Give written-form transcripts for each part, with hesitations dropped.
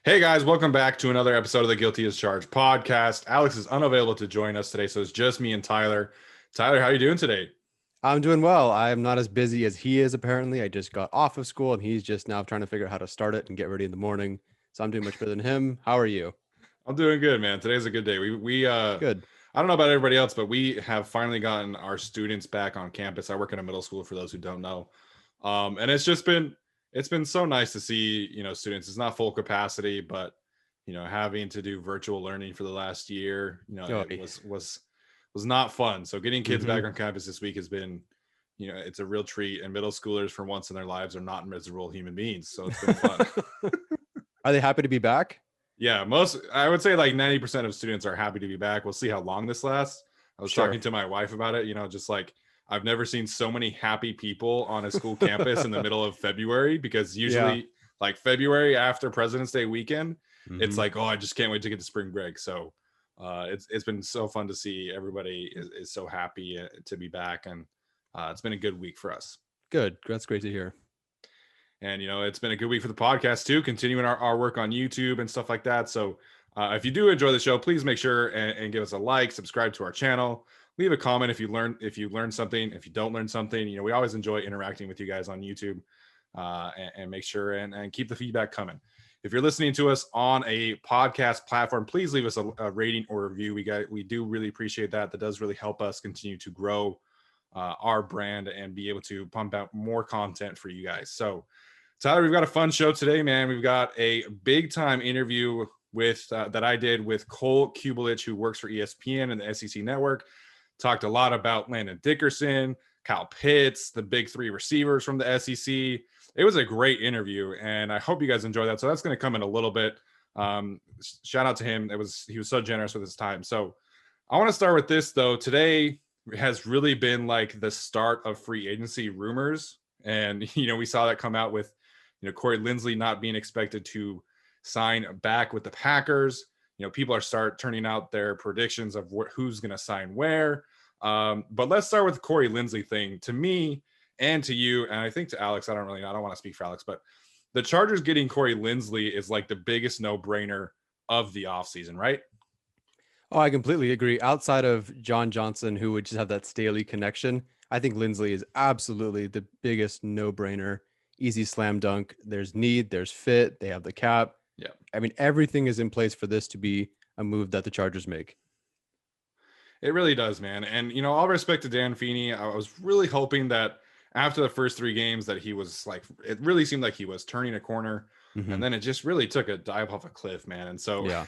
Hey guys, welcome back to another episode of the Guilty as Charged podcast. Alex is unavailable to join us today, so it's just me and Tyler. Tyler, how are you doing today? I'm doing well. I'm not as busy as he is, apparently. I just got off of school and he's just now trying to figure out how to start it and get ready in the morning. So I'm doing much better than him. How are you? I'm doing good, man. Today's a good day. We Good. I don't know about everybody else, but we have finally gotten our students back on campus. I work in a middle school for those who don't know. And it's been so nice to see, students. It's not full capacity, but having to do virtual learning for the last year, Oh, it was not fun. So getting kids mm-hmm. back on campus this week has been, it's a real treat. And middle schoolers, for once in their lives, are not miserable human beings. So it's been fun. Are they happy to be back? Yeah, I would say like 90% of students are happy to be back. We'll see how long this lasts. I was Sure. talking to my wife about it, just like I've never seen so many happy people on a school campus in the middle of February, because Yeah. usually like February after President's Day weekend, it's Mm-hmm. like, oh, I just can't wait to get to spring break. So it's been so fun to see everybody is so happy to be back, and it's been a good week for us. Good. That's great to hear. And, it's been a good week for the podcast too, continuing our work on YouTube and stuff like that. So if you do enjoy the show, please make sure and give us a like, subscribe to our channel, leave a comment if you learn something. If you don't learn something, we always enjoy interacting with you guys on YouTube, and make sure and keep the feedback coming. If you're listening to us on a podcast platform, please leave us a rating or review. We do really appreciate that. That does really help us continue to grow our brand and be able to pump out more content for you guys. So Tyler, we've got a fun show today, man. We've got a big time interview with that I did with Cole Cubelic, who works for ESPN and the SEC Network. Talked a lot about Landon Dickerson, Kyle Pitts, the big three receivers from the SEC. It was a great interview, and I hope you guys enjoy that. So that's going to come in a little bit. Shout out to him. He was so generous with his time. So I want to start with this though. Today has really been like the start of free agency rumors, and we saw that come out with Corey Linsley not being expected to sign back with the Packers. People are start turning out their predictions of who's going to sign where. But let's start with the Corey Linsley thing. To me and to you, and I think to Alex, I don't want to speak for Alex, but the Chargers getting Corey Linsley is like the biggest no-brainer of the offseason, right? Oh, I completely agree. Outside of John Johnson, who would just have that Staley connection, I think Lindsley is absolutely the biggest no-brainer. Easy slam dunk. There's need, there's fit, they have the cap. Yeah. I mean, everything is in place for this to be a move that the Chargers make. It really does, man. And, all respect to Dan Feeney, I was really hoping that after the first three games that he was like, it really seemed like he was turning a corner. Mm-hmm. And then it just really took a dive off a cliff, man. And so, Yeah.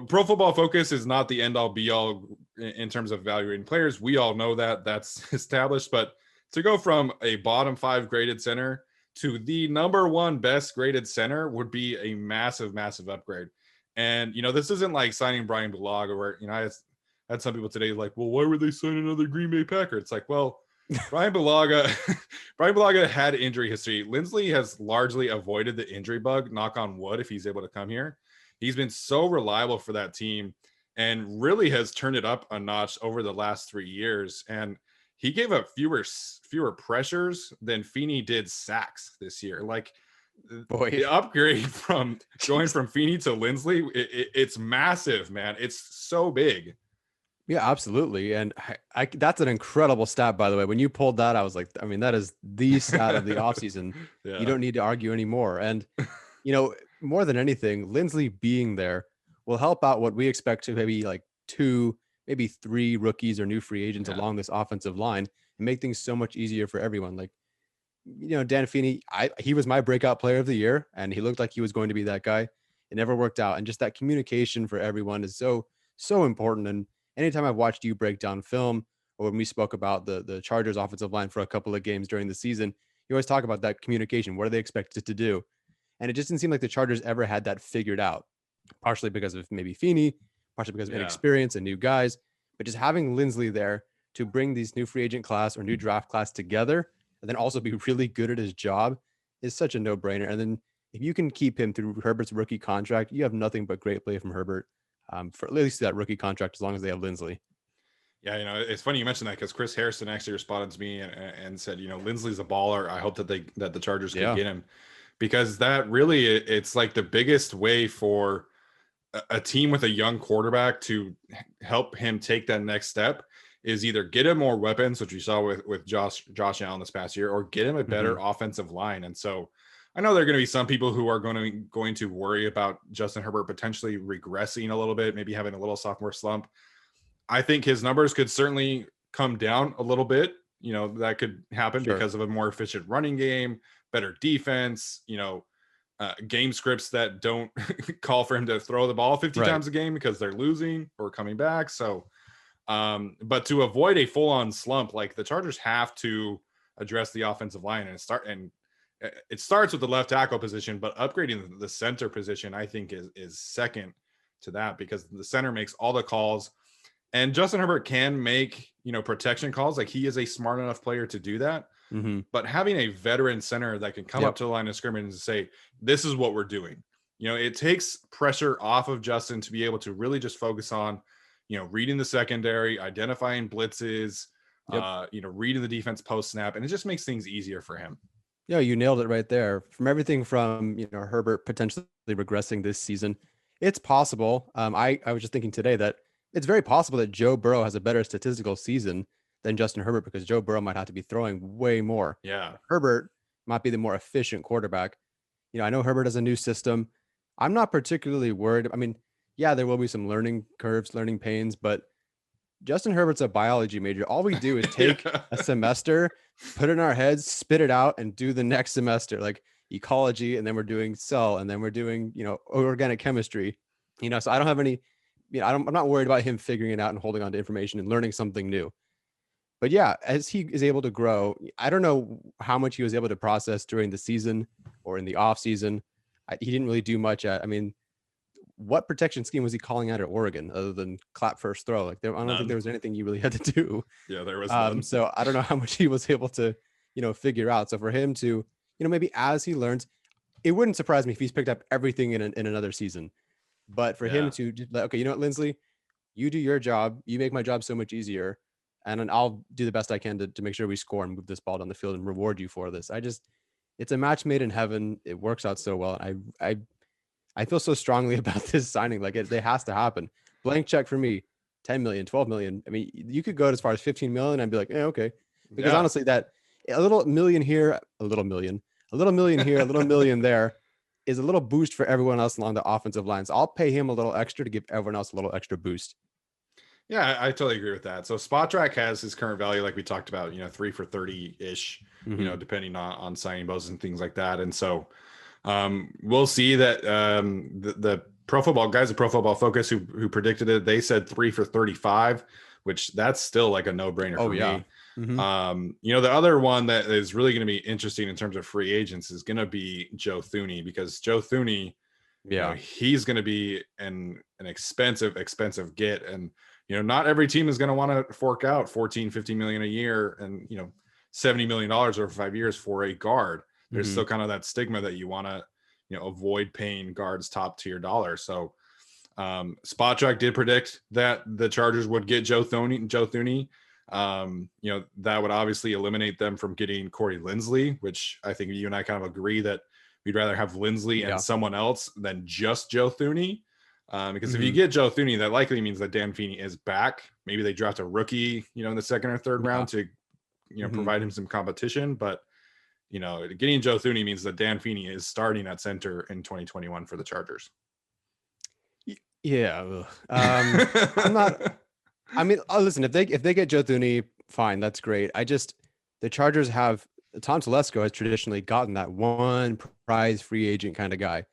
Pro Football Focus is not the end all be all in terms of evaluating players. We all know that that's established. But to go from a bottom 5 graded center to the number 1 best graded center would be a massive, massive upgrade. And, this isn't like signing Brian Bulaga where, I had some people today like, well, why were they signing another Green Bay Packer? It's like, well, Brian Bulaga had injury history. Linsley has largely avoided the injury bug, knock on wood, if he's able to come here. He's been so reliable for that team and really has turned it up a notch over the last 3 years. And he gave up fewer pressures than Feeney did sacks this year. Like, Boy. the upgrade from going from Feeney to Linsley, it's massive, man. It's so big. Yeah, absolutely. And that's an incredible stat, by the way. When you pulled that, I was like, I mean, that is the stat of the offseason. Yeah. You don't need to argue anymore. And, more than anything, Linsley being there will help out what we expect to maybe like 2, maybe 3 rookies or new free agents along this offensive line and make things so much easier for everyone. Like, Dan Feeney, he was my breakout player of the year, and he looked like he was going to be that guy. It never worked out. And just that communication for everyone is so, so important. And anytime I've watched you break down film or when we spoke about the Chargers offensive line for a couple of games during the season, you always talk about that communication. What are they expected to do? And it just didn't seem like the Chargers ever had that figured out, partially because of maybe Feeney, partially because of inexperience and new guys, but just having Linsley there to bring these new free agent class or new draft class together and then also be really good at his job is such a no-brainer. And then if you can keep him through Herbert's rookie contract, you have nothing but great play from Herbert for at least that rookie contract as long as they have Linsley. Yeah, it's funny you mentioned that because Chris Harrison actually responded to me and said, Linsley's a baller. I hope that the Chargers could get him. because that really, it's like the biggest way for a team with a young quarterback to help him take that next step is either get him more weapons, which we saw with Josh Allen this past year, or get him a better offensive line. And so I know there are going to be some people who are going to worry about Justin Herbert potentially regressing a little bit, maybe having a little sophomore slump. I think his numbers could certainly come down a little bit. That could happen because of a more efficient running game, better defense, game scripts that don't call for him to throw the ball 50 times a game because they're losing or coming back. So, but to avoid a full-on slump, like the Chargers have to address the offensive line and it starts with the left tackle position, but upgrading the center position, I think is second to that, because the center makes all the calls, and Justin Herbert can make, protection calls. Like, he is a smart enough player to do that. But having a veteran center that can come up to the line of scrimmage and say, this is what we're doing, it takes pressure off of Justin to be able to really just focus on, reading the secondary, identifying blitzes, reading the defense post snap. And it just makes things easier for him. Yeah, you nailed it right there. From everything from, Herbert potentially regressing this season, it's possible. I was just thinking today that it's very possible that Joe Burrow has a better statistical season than Justin Herbert, because Joe Burrow might have to be throwing way more. Yeah. Herbert might be the more efficient quarterback. I know Herbert has a new system. I'm not particularly worried. I mean, yeah, there will be some learning curves, learning pains, but Justin Herbert's a biology major. All we do is take a semester, put it in our heads, spit it out, and do the next semester, like ecology, and then we're doing cell, and then we're doing, organic chemistry. So I don't have any, I'm not worried about him figuring it out and holding on to information and learning something new. But yeah, as he is able to grow, I don't know how much he was able to process during the season or in the off season. He didn't really do much what protection scheme was he calling out at Oregon other than clap first throw? Like, I don't think there was anything you really had to do. Yeah, there was none. So I don't know how much he was able to, figure out. So for him to, maybe as he learns, it wouldn't surprise me if he's picked up everything in another season. But for him to just like, okay, you know what, Lindsley, you do your job. You make my job so much easier. And then I'll do the best I can to make sure we score and move this ball down the field and reward you for this. It's a match made in heaven. It works out so well. I feel so strongly about this signing. Like, it has to happen. Blank check for me, 10 million, 12 million. I mean, you could go as far as 15 million. I'd be like, okay. Because honestly, that a little million here, a little million here, a little million there is a little boost for everyone else along the offensive lines. I'll pay him a little extra to give everyone else a little extra boost. Yeah, I totally agree with that. So Spot Track has his current value, like we talked about, 3 for 30-ish, depending on signing bonuses and things like that. And so we'll see that the Pro Football guys at Pro Football Focus who predicted it, they said 3 for 35, which that's still like a no-brainer for me. The other one that is really going to be interesting in terms of free agents is going to be Joe Thuney, because Joe Thuney, he's going to be an expensive get. And, not every team is going to want to fork out 14, 15 million a year and, $70 million over 5 years for a guard. There's still kind of that stigma that you want to, avoid paying guards top tier dollars. So Spot Track did predict that the Chargers would get Joe Thuney. That would obviously eliminate them from getting Corey Linsley, which I think you and I kind of agree that we'd rather have Linsley and someone else than just Joe Thuney. Because if you get Joe Thuney, that likely means that Dan Feeney is back. Maybe they draft a rookie, in the second or third round to, provide him some competition. But, getting Joe Thuney means that Dan Feeney is starting at center in 2021 for the Chargers. Yeah. I'm not. I mean, listen, if they get Joe Thuney, fine, that's great. The Chargers have, Tom Telesco has traditionally gotten that one prize free agent kind of guy.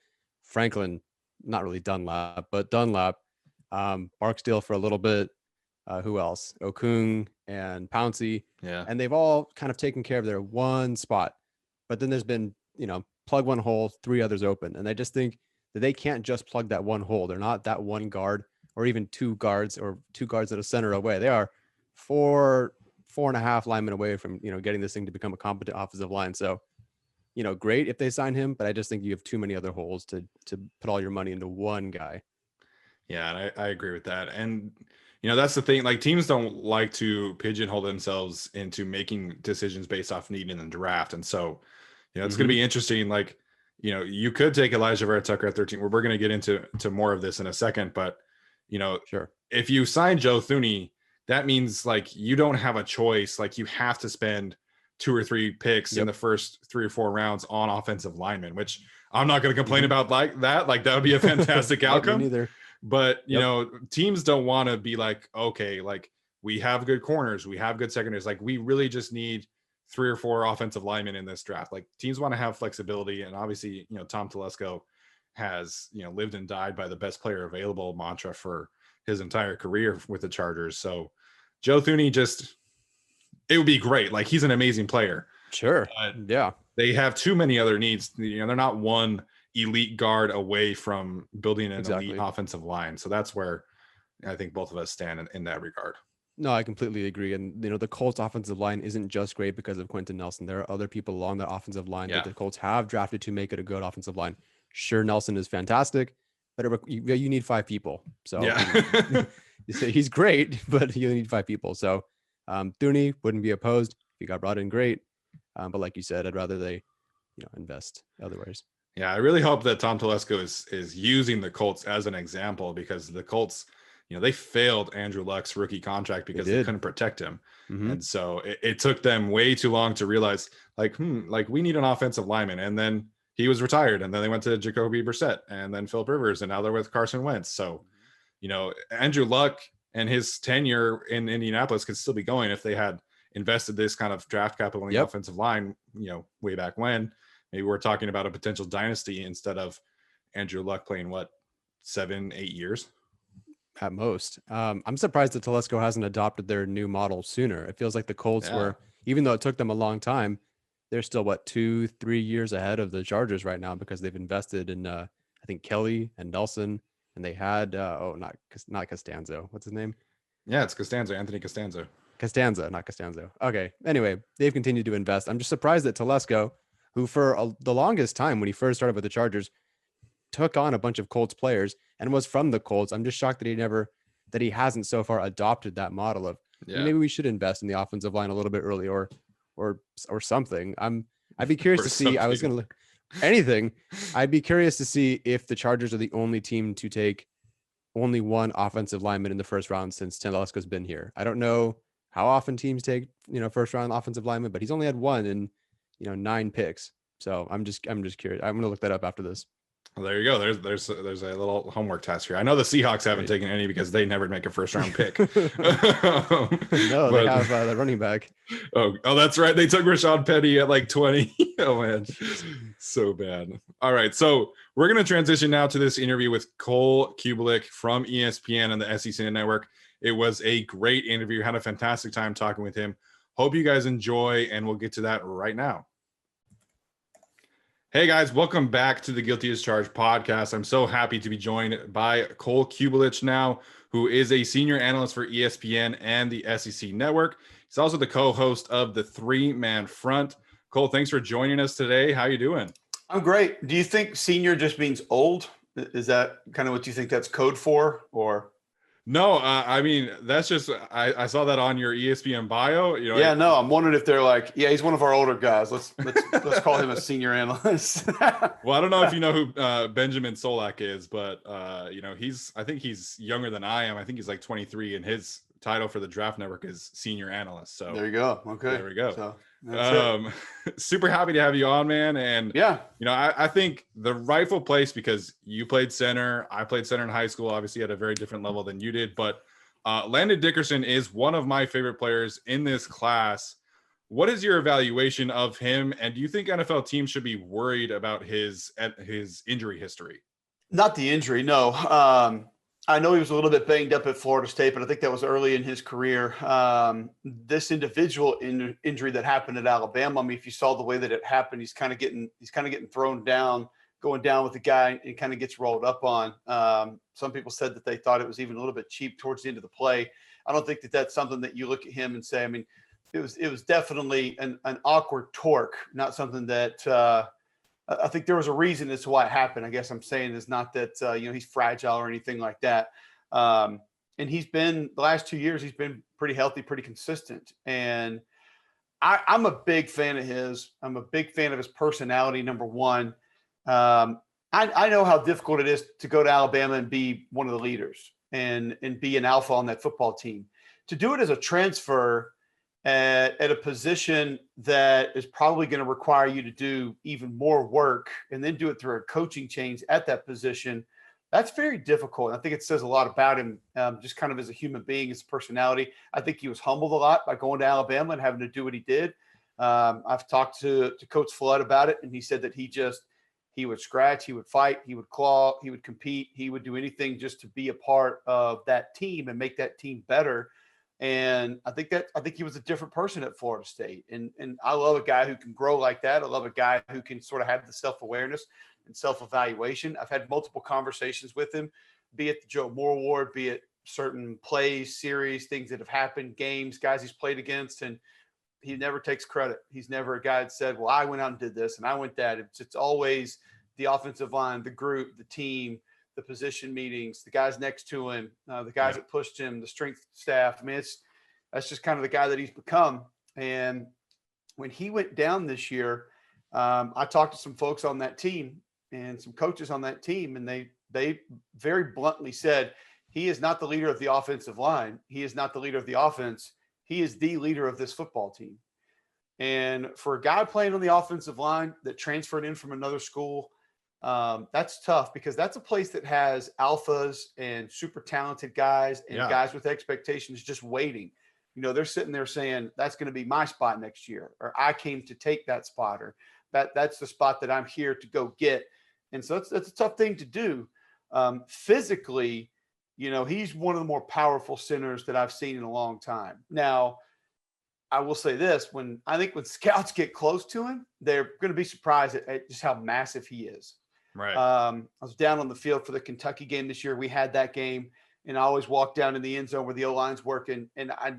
Franklin, not really Dunlap, but Dunlap, Barksdale for a little bit. Who else? Okung and Pouncey. Yeah. And they've all kind of taken care of their one spot. But then there's been, plug one hole, 3 others open. And I just think that they can't just plug that one hole. They're not that one guard or even 2 guards or 2 guards at a center away. They are 4.5 linemen away from, getting this thing to become a competent offensive line. So, great if they sign him, but I just think you have too many other holes to put all your money into one guy. Yeah, and I agree with that. And, that's the thing. Like, teams don't like to pigeonhole themselves into making decisions based off need in the draft. And so, it's going to be interesting. Like, you could take Elijah Vera Tucker at 13. We're going to get into more of this in a second, but Sure. if you sign Joe Thuney, that means like you don't have a choice. Like you have to spend 2 or 3 picks in the first 3 or 4 rounds on offensive linemen, which I'm not going to complain about like that. Like that would be a fantastic Nope, me outcome. neither. But teams don't want to be like, okay, like we have good corners, we have good secondaries. Like we really just need 3 or 4 offensive linemen in this draft. Like teams want to have flexibility, and obviously, Tom Telesco has lived and died by the best player available mantra for his entire career with the Chargers. So Joe Thuney, it would be great. Like he's an amazing player. Sure. Yeah. They have too many other needs. They're not one elite guard away from building an elite offensive line. So that's where I think both of us stand in that regard. No, I completely agree. And, the Colts offensive line isn't just great because of Quentin Nelson. There are other people along that offensive line that the Colts have drafted to make it a good offensive line. Sure, Nelson is fantastic, but you need 5 people. So he's great, but you need 5 people. So Thuney wouldn't be opposed. If he got brought in, great. But like you said, I'd rather they, invest otherwise. Yeah, I really hope that Tom Telesco is using the Colts as an example, because the Colts, they failed Andrew Luck's rookie contract because they couldn't protect him. Mm-hmm. And so it took them way too long to realize like we need an offensive lineman. And then he was retired, and then they went to Jacoby Brissett and then Philip Rivers, and now they're with Carson Wentz. So, Andrew Luck and his tenure in Indianapolis could still be going if they had invested this kind of draft capital in the offensive line, way back when. Maybe we're talking about a potential dynasty instead of Andrew Luck playing 7-8 years at most. I'm surprised that Telesco hasn't adopted their new model sooner. It feels like the Colts were, even though it took them a long time, they're still 2-3 years ahead of the Chargers right now, because they've invested in I think Kelly and Nelson, and they had not Costanzo. What's his name? Yeah, it's Costanzo, Anthony Costanzo. Not Costanzo. Okay. Anyway, they've continued to invest. I'm just surprised that Telesco, who for the longest time when he first started with the Chargers, took on a bunch of Colts players and was from the Colts. I'm just shocked that he hasn't so far adopted that model of maybe we should invest in the offensive line a little bit early or something. I'd be curious to see. I was going to anything. I'd be curious to see if the Chargers are the only team to take only one offensive lineman in the first round since Telesco's been here. I don't know how often teams take, first round offensive lineman, but he's only had one in, 9 picks. So I'm just curious. I'm going to look that up after this. Well, there you go. There's a little homework task here. I know the Seahawks haven't taken any because they never make a first round pick. No, they have the running back. Oh, that's right. They took Rashad Penny at 20. Oh man, so bad. All right, so we're gonna transition now to this interview with Cole Cubelic from ESPN and the SEC Network. It was a great interview. Had a fantastic time talking with him. Hope you guys enjoy, and we'll get to that right now. Hey guys, welcome back to the Guilty as Charged podcast. I'm so happy to be joined by Cole Cubelic now, who is a senior analyst for ESPN and the SEC Network. He's also the co-host of the 3-Man Front. Cole, thanks for joining us today. How you doing? I'm great. Do you think senior just means old? Is that kind of what you think that's code for, or? No, I mean, that's just, I saw that on your ESPN bio. No, I'm wondering if they're like, he's one of our older guys. Let's call him a senior analyst. Well, I don't know if you know who Benjamin Solak is, but I think he's younger than I am. I think he's 23, and his title for the Draft Network is senior analyst. So there you go. Okay, there we go. So super happy to have you on, man. And I think the rightful place, because you played center, I played center in high school, obviously at a very different level than you did, but Landon Dickerson is one of my favorite players in this class. What is your evaluation of him, and do you think NFL teams should be worried about his injury history? Not the injury, no. I know he was a little bit banged up at Florida State, but I think that was early in his career. This individual injury that happened at Alabama, I mean, if you saw the way that it happened, he's kind of getting thrown down, going down with the guy, and kind of gets rolled up on. Some people said that they thought it was even a little bit cheap towards the end of the play. I don't think that that's something that you look at him and say, I mean, it was definitely an awkward torque, not something that I think there was a reason as to why it happened. I guess I'm saying is not that, he's fragile or anything like that. And he's been, the last 2 years, he's been pretty healthy, pretty consistent. And I'm a big fan of his. I'm a big fan of his personality, number one. I know how difficult it is to go to Alabama and be one of the leaders and be an alpha on that football team. To do it as a transfer at a position that is probably going to require you to do even more work and then do it through a coaching change at that position, that's very difficult. I think it says a lot about him, just kind of as a human being, his personality. I think he was humbled a lot by going to Alabama and having to do what he did. I've talked to Coach Flood about it, and he said that he would scratch, he would fight, he would claw, he would compete, he would do anything just to be a part of that team and make that team better. And I think he was a different person at Florida State. And I love a guy who can grow like that. I love a guy who can sort of have the self-awareness and self-evaluation. I've had multiple conversations with him, be it the Joe Moore Award, be it certain plays, series, things that have happened, games, guys he's played against, and he never takes credit. He's never a guy that said, well, I went out and did this and I went that. It's always the offensive line, the group, the team, the position meetings, the guys next to him, the guys that pushed him, the strength staff. I mean, that's just kind of the guy that he's become. And when he went down this year, I talked to some folks on that team and some coaches on that team, and they very bluntly said, he is not the leader of the offensive line. He is not the leader of the offense. He is the leader of this football team. And for a guy playing on the offensive line that transferred in from another school, that's tough because that's a place that has alphas and super talented guys and guys with expectations just waiting. You know, they're sitting there saying, that's going to be my spot next year, or I came to take that spot, or that's the spot that I'm here to go get. And so that's a tough thing to do. Physically, you know, he's one of the more powerful centers that I've seen in a long time. Now, I will say this, when scouts get close to him, they're going to be surprised at just how massive he is. Right. I was down on the field for the Kentucky game this year. We had that game, and I always walk down in the end zone where the O-line's working. And I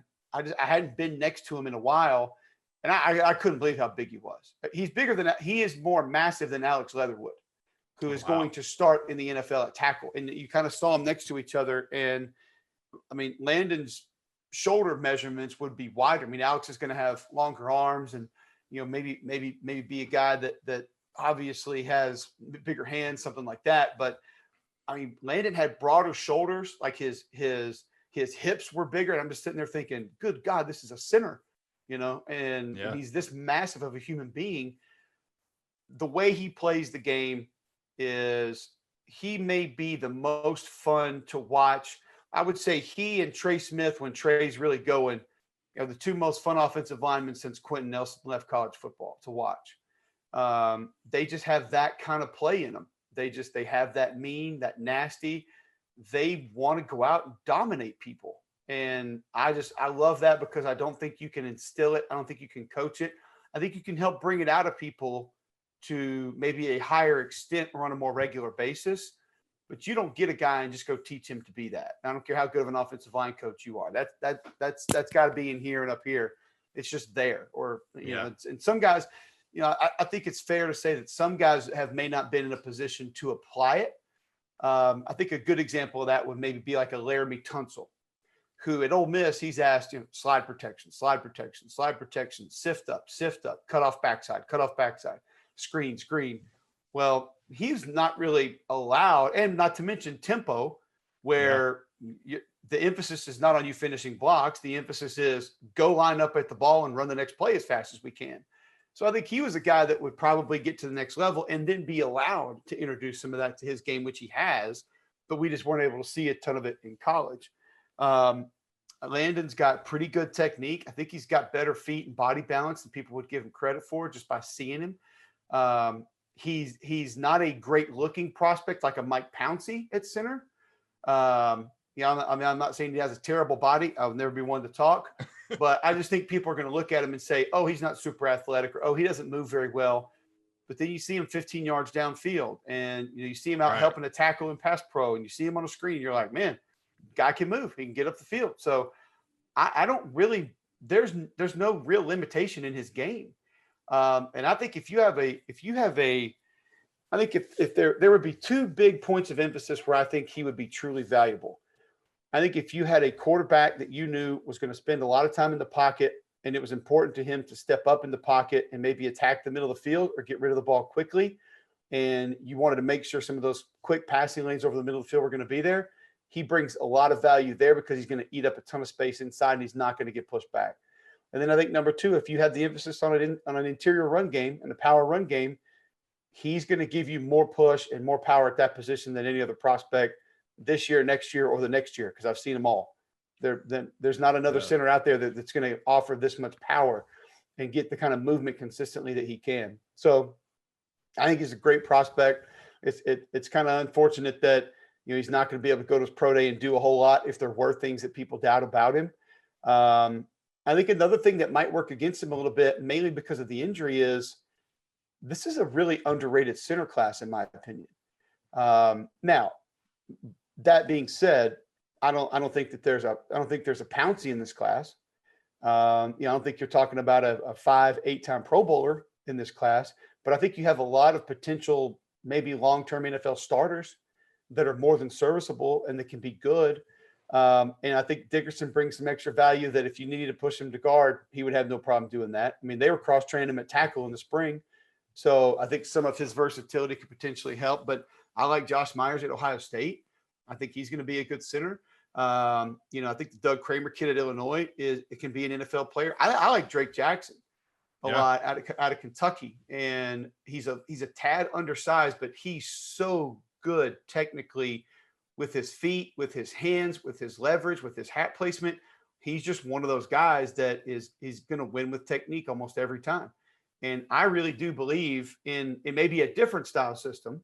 hadn't been next to him in a while, and I couldn't believe how big he was. He is more massive than Alex Leatherwood, who is going to start in the NFL at tackle. And you kind of saw them next to each other. And I mean, Landon's shoulder measurements would be wider. I mean, Alex is going to have longer arms, and you know, maybe be a guy that obviously has bigger hands, something like that. But I mean, Landon had broader shoulders, like his hips were bigger. And I'm just sitting there thinking, good God, this is a center, you know, and he's this massive of a human being. The way he plays the game is he may be the most fun to watch. I would say he and Trey Smith, when Trey's really going, are the two most fun offensive linemen since Quentin Nelson left college football to watch. They just have that kind of play in them. They have that mean, that nasty. They want to go out and dominate people. And I love that because I don't think you can instill it. I don't think you can coach it. I think you can help bring it out of people to maybe a higher extent or on a more regular basis. But you don't get a guy and just go teach him to be that. I don't care how good of an offensive line coach you are. That's got to be in here and up here. It's just there. Or you know, and some guys, you know, I think it's fair to say that some guys may not been in a position to apply it. I think a good example of that would maybe be like a Laramie Tunsil, who at Ole Miss, he's asked, you know, slide protection, sift up, cut off backside, screen. Well, he's not really allowed, and not to mention tempo, where the emphasis is not on you finishing blocks. The emphasis is go line up at the ball and run the next play as fast as we can. So I think he was a guy that would probably get to the next level and then be allowed to introduce some of that to his game, which he has, but we just weren't able to see a ton of it in college. Landon's got pretty good technique. I think he's got better feet and body balance than people would give him credit for just by seeing him. He's not a great looking prospect like a Mike Pouncey at center. I'm not saying he has a terrible body. I'll never be one to talk, but I just think people are going to look at him and say, oh, he's not super athletic, or, oh, he doesn't move very well. But then you see him 15 yards downfield, and you see him out helping to tackle and pass pro, and you see him on a screen. You're like, man, guy can move. He can get up the field. So I don't really, there's no real limitation in his game. And I think if there would be two big points of emphasis where I think he would be truly valuable. I think if you had a quarterback that you knew was going to spend a lot of time in the pocket, and it was important to him to step up in the pocket and maybe attack the middle of the field or get rid of the ball quickly, and you wanted to make sure some of those quick passing lanes over the middle of the field were going to be there, he brings a lot of value there because he's going to eat up a ton of space inside and he's not going to get pushed back. And then I think number two, if you have the emphasis on an interior run game and a power run game, he's going to give you more push and more power at that position than any other prospect this year, next year, or the next year, because I've seen them all. There's not another center out there that's going to offer this much power and get the kind of movement consistently that he can. So I think he's a great prospect. It's kind of unfortunate that he's not going to be able to go to his pro day and do a whole lot if there were things that people doubt about him. I think another thing that might work against him a little bit, mainly because of the injury, is this is a really underrated center class, in my opinion. Now, that being said, I don't think there's a Pouncey in this class. I don't think you're talking about a 5-8-time Pro Bowler in this class, but I think you have a lot of potential, maybe long-term NFL starters that are more than serviceable and that can be good. And I think Dickerson brings some extra value that if you needed to push him to guard, he would have no problem doing that. I mean, they were cross-training him at tackle in the spring. So I think some of his versatility could potentially help. But I like Josh Myers at Ohio State. I think he's going to be a good center. I think the Doug Kramer kid at Illinois can be an NFL player. I like Drake Jackson a lot out of Kentucky. And he's a tad undersized, but he's so good technically with his feet, with his hands, with his leverage, with his hat placement. He's just one of those guys that he's going to win with technique almost every time. And I really do believe in maybe a different style system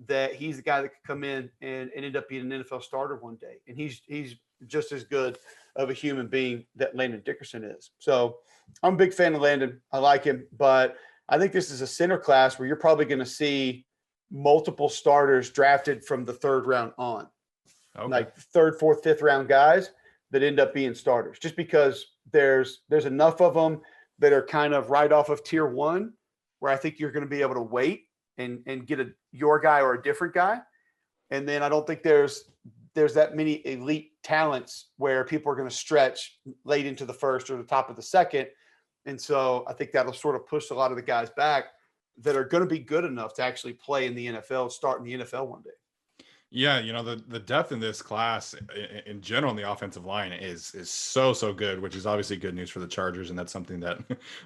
that he's the guy that could come in and end up being an NFL starter one day. And he's just as good of a human being that Landon Dickerson is. So I'm a big fan of Landon. I like him, but I think this is a center class where you're probably going to see multiple starters drafted from the third round on. Okay. Like third, fourth, fifth round guys that end up being starters, just because there's enough of them that are kind of right off of tier one, where I think you're going to be able to wait and get your guy or a different guy. And then I don't think there's that many elite talents where people are going to stretch late into the first or the top of the second. And so I think that'll sort of push a lot of the guys back that are going to be good enough to actually play in the NFL, start in the NFL one day. Yeah, the depth in this class in general in the offensive line is so good, which is obviously good news for the Chargers, and that's something that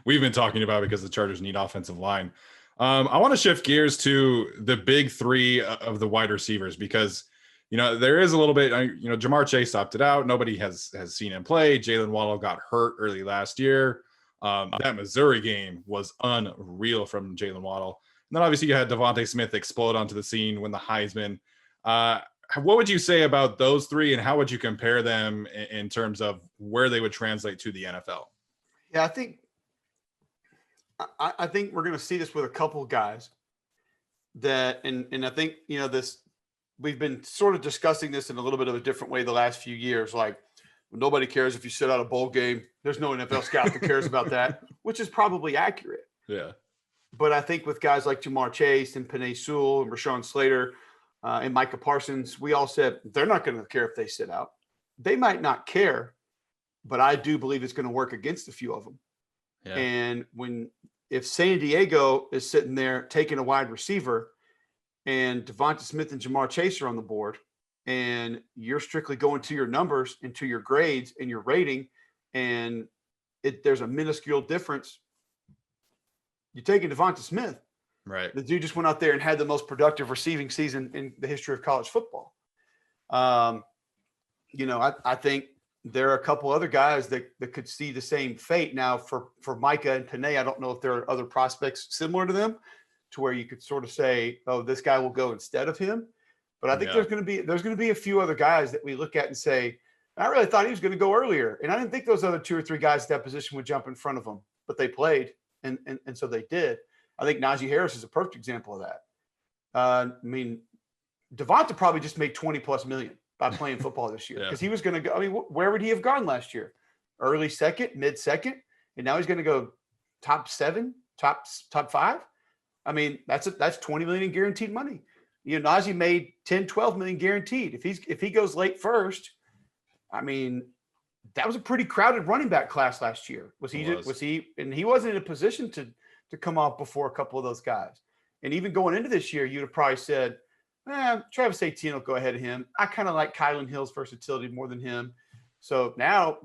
we've been talking about because the Chargers need offensive line. I want to shift gears to the big three of the wide receivers because there is a little bit. Jamar Chase opted out. Nobody has seen him play. Jalen Waddle got hurt early last year. That Missouri game was unreal from Jalen Waddle. And then obviously you had Devontae Smith explode onto the scene, win the Heisman. What would you say about those three, and how would you compare them in terms of where they would translate to the NFL? Yeah, I think we're going to see this with a couple of guys that, and I think, this, we've been sort of discussing this in a little bit of a different way the last few years. Like, nobody cares if you sit out a bowl game. There's no NFL scout that cares about that, which is probably accurate. Yeah. But I think with guys like Jamar Chase and Penei Sewell and Rashawn Slater and Micah Parsons, we all said they're not going to care if they sit out. They might not care, but I do believe it's going to work against a few of them. Yeah. And if San Diego is sitting there taking a wide receiver and Devonta Smith and Jamar Chase are on the board, and you're strictly going to your numbers and to your grades and your rating, and there's a minuscule difference, you're taking Devonta Smith. Right. The dude just went out there and had the most productive receiving season in the history of college football. I think there are a couple other guys that could see the same fate. Now for Micah and Penei, I don't know if there are other prospects similar to them to where you could sort of say, oh, this guy will go instead of him. But I think there's going to be a few other guys that we look at and say, I really thought he was going to go earlier. And I didn't think those other two or three guys at that position would jump in front of him, but they played. And so they did. I think Najee Harris is a perfect example of that. Devonta probably just made $20+ million by playing football this year because he was going to go. Where would he have gone last year? Early second, mid second, and now he's going to go top 7, top 5. That's $20 million in guaranteed money. Najee made $10-12 million guaranteed. If he goes late first, that was a pretty crowded running back class last year. Was he? And he wasn't in a position to come off before a couple of those guys. And even going into this year, you'd have probably said, Travis Etienne will go ahead of him. I kind of like Kylan Hill's versatility more than him. So now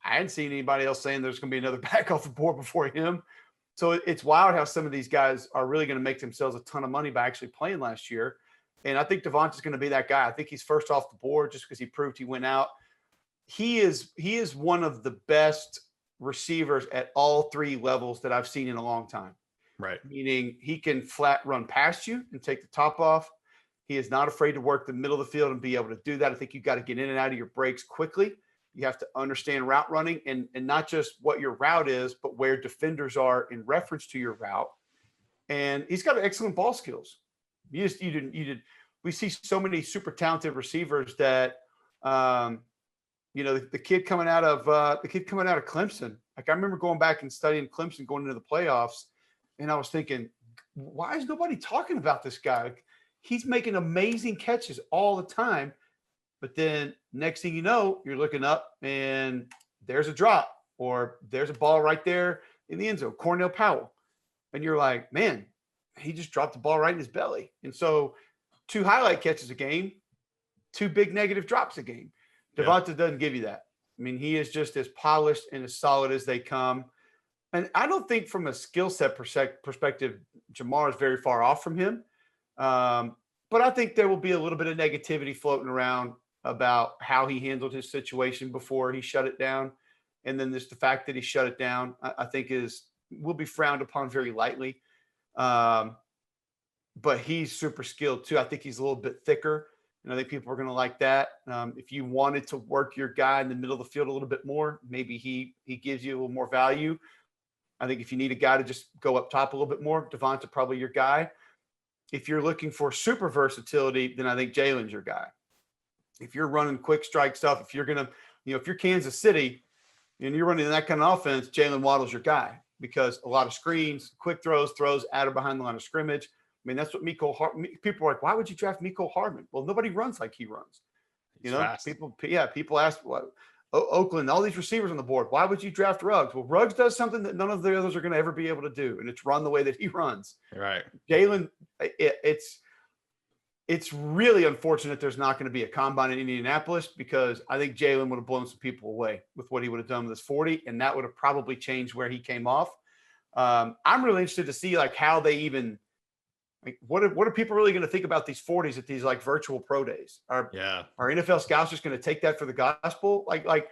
I hadn't seen anybody else saying there's going to be another back off the board before him. So it's wild how some of these guys are really going to make themselves a ton of money by actually playing last year. And I think Devonta's going to be that guy. I think he's first off the board just because he proved he went out. He is one of the best receivers at all three levels that I've seen in a long time. Right. Meaning he can flat run past you and take the top off. He is not afraid to work the middle of the field and be able to do that. I think you've got to get in and out of your breaks quickly. You have to understand route running and not just what your route is, but where defenders are in reference to your route. And he's got excellent ball skills. We see so many super talented receivers that, the kid coming out of Clemson. Like I remember going back and studying Clemson going into the playoffs, and I was thinking, why is nobody talking about this guy? Like, he's making amazing catches all the time. But then next thing you know, you're looking up and there's a drop or there's a ball right there in the end zone, Cornell Powell. And you're like, man, he just dropped the ball right in his belly. And so 2 highlight catches a game, 2 big negative drops a game. Devonta doesn't give you that. I mean, he is just as polished and as solid as they come. And I don't think from a skill set perspective, Jamar is very far off from him. But I think there will be a little bit of negativity floating around about how he handled his situation before he shut it down. And then there's the fact that he shut it down, I think will be frowned upon very lightly. But he's super skilled too. I think he's a little bit thicker, and I think people are going to like that. If you wanted to work your guy in the middle of the field a little bit more, maybe he gives you a little more value. I think if you need a guy to just go up top a little bit more, Devonta probably your guy. If you're looking for super versatility, then I think Jalen's your guy. If you're running quick strike stuff, if you're going to, if you're Kansas City and you're running that kind of offense, Jalen Waddle's your guy because a lot of screens, quick throws out of behind the line of scrimmage. I mean, that's what people are like, why would you draft Mecole Hardman? Well, nobody runs like he runs. Fast. People ask, Oakland, all these receivers on the board, why would you draft Ruggs? Well, Ruggs does something that none of the others are going to ever be able to do, and it's run the way that he runs. Right. Jalen, it's really unfortunate there's not going to be a combine in Indianapolis because I think Jalen would have blown some people away with what he would have done with his 40, and that would have probably changed where he came off. I'm really interested to see like how they even what are people really going to think about these 40s at these like virtual pro days? Are NFL scouts just going to take that for the gospel? Like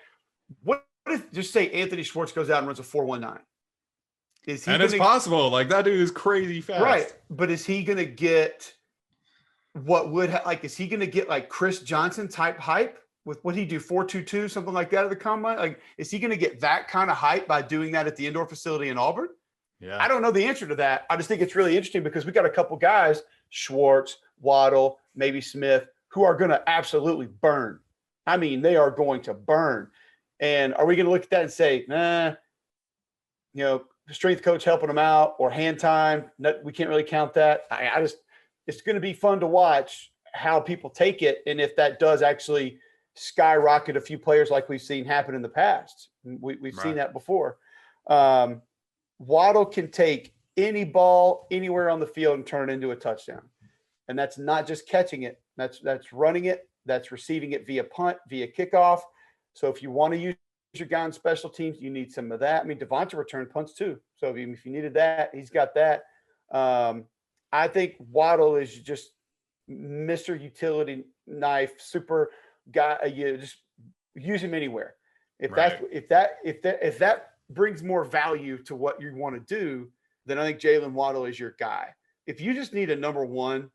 what if just say Anthony Schwartz goes out and runs a 4.19? It's possible. Like that dude is crazy fast. Right. But is he going to get is he going to get like Chris Johnson type hype with what he do 4.22, something like that at the combine? Like, is he going to get that kind of hype by doing that at the indoor facility in Auburn? Yeah. I don't know the answer to that. I just think it's really interesting because we got a couple guys, Schwartz, Waddle, maybe Smith, who are going to absolutely burn. I mean, they are going to burn. And are we going to look at that and say, strength coach helping them out or hand time? No, we can't really count that. It's going to be fun to watch how people take it. And if that does actually skyrocket a few players like we've seen happen in the past, we've seen that before. Waddle can take any ball anywhere on the field and turn it into a touchdown. And that's not just catching it. That's running it. That's receiving it via punt, via kickoff. So if you want to use your guy on special teams, you need some of that. I mean, Devonta returned punts too. So if you needed that, he's got that. I think Waddle is just Mr. Utility Knife, super guy. You just use him anywhere. If that brings more value to what you want to do, then I think Jalen Waddle is your guy. If you just need a number one,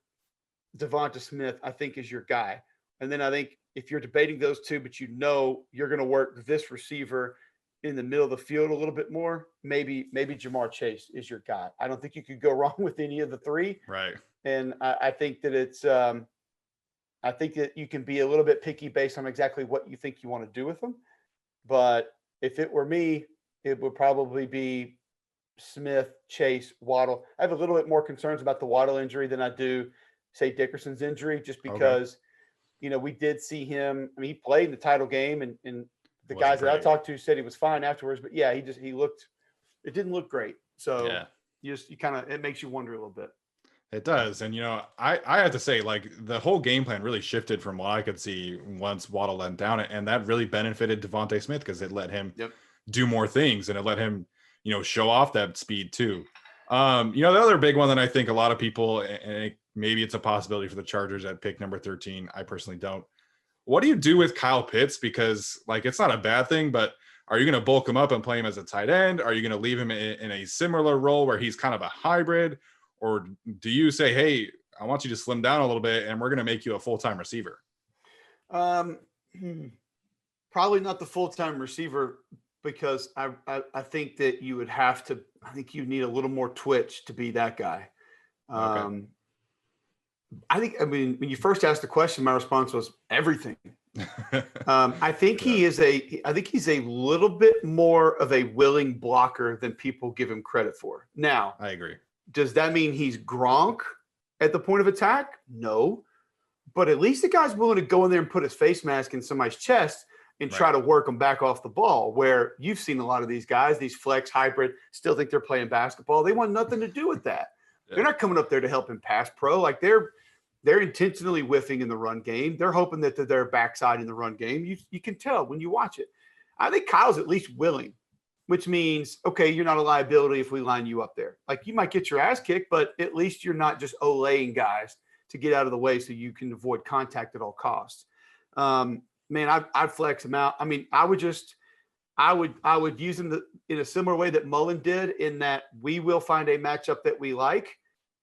Devonta Smith, I think is your guy. And then I think if you're debating those two, but you're going to work this receiver in the middle of the field a little bit more, maybe Jamar Chase is your guy. I don't think you could go wrong with any of the three. Right. And I think that I think that you can be a little bit picky based on exactly what you think you want to do with them. But if it were me, it would probably be Smith, Chase, Waddle. I have a little bit more concerns about the Waddle injury than I do, say, Dickerson's injury, just because, we did see him. I mean, he played in the title game, and the guys that I talked to said he was fine afterwards. But it didn't look great. So it makes you wonder a little bit. It does. And, I have to say, like, the whole game plan really shifted from what I could see once Waddle let down it. And that really benefited Devontae Smith because it let him Yep. do more things and it let him, show off that speed too. The other big one that I think a lot of people, and maybe it's a possibility for the Chargers at pick number 13. I personally don't. What do you do with Kyle Pitts? Because, like, it's not a bad thing, but are you going to bulk him up and play him as a tight end? Are you going to leave him in a similar role where he's kind of a hybrid? Or do you say, hey, I want you to slim down a little bit and we're going to make you a full-time receiver? Probably not the full-time receiver, because I think that you would have to, I think you need a little more twitch to be that guy. Okay. I mean, when you first asked the question, my response was everything. I think he's a little bit more of a willing blocker than people give him credit for. Now, I agree. does that mean he's Gronk at the point of attack? No. But at least the guy's willing to go in there and put his face mask in somebody's chest and try to work them back off the ball, where you've seen a lot of these guys, these flex hybrid, still think they're playing basketball. They want nothing to do with that. Yeah. They're not coming up there to help him pass pro. Like, they're intentionally whiffing in the run game. They're hoping that they're backside in the run game. You can tell when you watch it. I think Kyle's at least willing, which means, okay, you're not a liability if we line you up there. Like, you might get your ass kicked, but at least you're not just olaying guys to get out of the way so you can avoid contact at all costs. Man, I'd flex him out. I mean, I would use him in a similar way that Mullen did, in that we will find a matchup that we like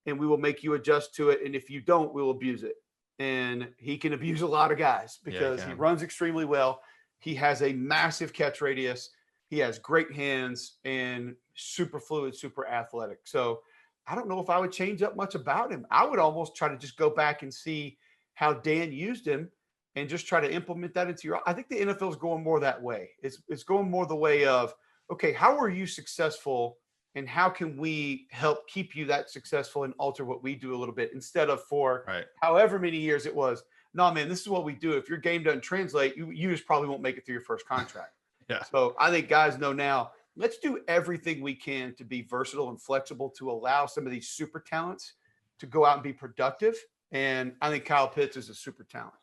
and we will make you adjust to it. And if you don't, we'll abuse it. And he can abuse a lot of guys because he runs extremely well. He has a massive catch radius. He has great hands and super fluid, super athletic. So I don't know if I would change up much about him. I would almost try to just go back and see how Dan used him and just try to implement that into your – I think the NFL is going more that way. It's going more the way of, okay, how are you successful and how can we help keep you that successful and alter what we do a little bit, instead of for however many years it was, no, man, this is what we do. If your game doesn't translate, you just probably won't make it through your first contract. Yeah. So I think guys know now, let's do everything we can to be versatile and flexible to allow some of these super talents to go out and be productive. And I think Kyle Pitts is a super talent.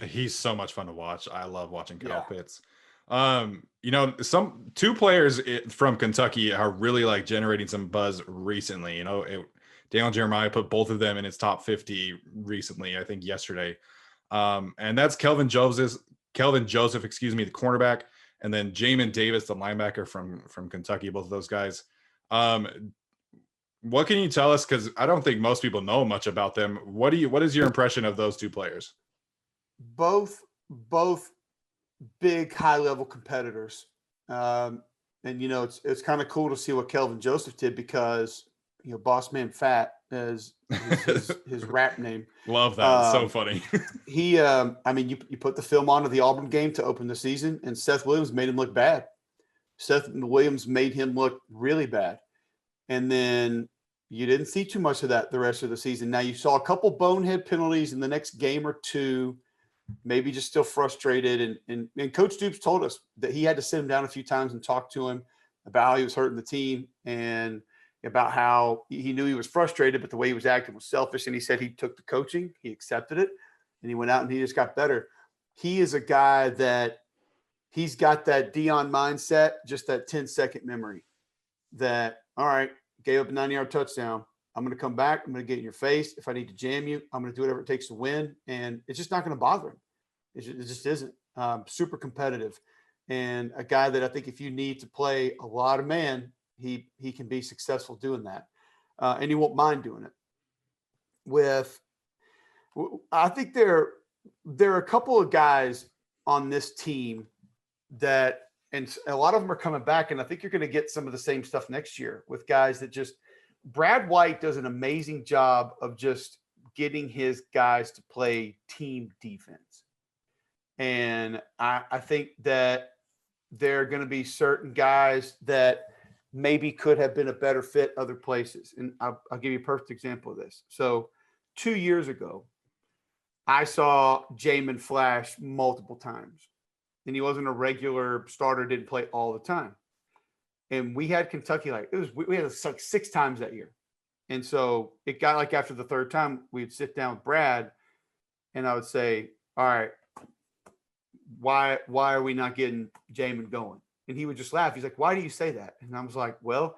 He's so much fun to watch. I love watching Kyle Pitts. Some two players from Kentucky are really like generating some buzz recently. Daniel Jeremiah put both of them in his top 50 recently, I think yesterday. And that's Kelvin Joseph, the cornerback, and then Jamin Davis, the linebacker from Kentucky, both of those guys. What can you tell us? Because I don't think most people know much about them. What is your impression of those two players? Both big high-level competitors. And, it's kind of cool to see what Kelvin Joseph did, because, Boss Man Fat is his rap name. Love that. It's so funny. You put the film onto the Auburn game to open the season, and Seth Williams made him look bad. Seth Williams made him look really bad. And then you didn't see too much of that the rest of the season. Now, you saw a couple bonehead penalties in the next game or two, maybe just still frustrated. And Coach Stoops told us that he had to sit him down a few times and talk to him about how he was hurting the team and about how he knew he was frustrated, but the way he was acting was selfish. And he said he took the coaching, he accepted it, and he went out and he just got better. He is a guy that he's got that Dion mindset, just that 10-second memory that, all right, gave up a 90-yard touchdown. I'm going to come back. I'm going to get in your face. If I need to jam you, I'm going to do whatever it takes to win. And it's just not going to bother him. It just isn't. Super competitive. And a guy that I think if you need to play a lot of man, he can be successful doing that. And he won't mind doing it. I think there are a couple of guys on this team that, and a lot of them are coming back, and I think you're going to get some of the same stuff next year with guys that just – Brad White does an amazing job of just getting his guys to play team defense. And I think that there are going to be certain guys that maybe could have been a better fit other places. And I'll give you a perfect example of this. So 2 years ago, I saw Jamin flash multiple times. And he wasn't a regular starter, didn't play all the time. And we had Kentucky we had us like 6 times that year. And so it got like after the third time, we'd sit down with Brad and I would say, all right, why are we not getting Jamin going? And he would just laugh. He's like, why do you say that? And I was like, well,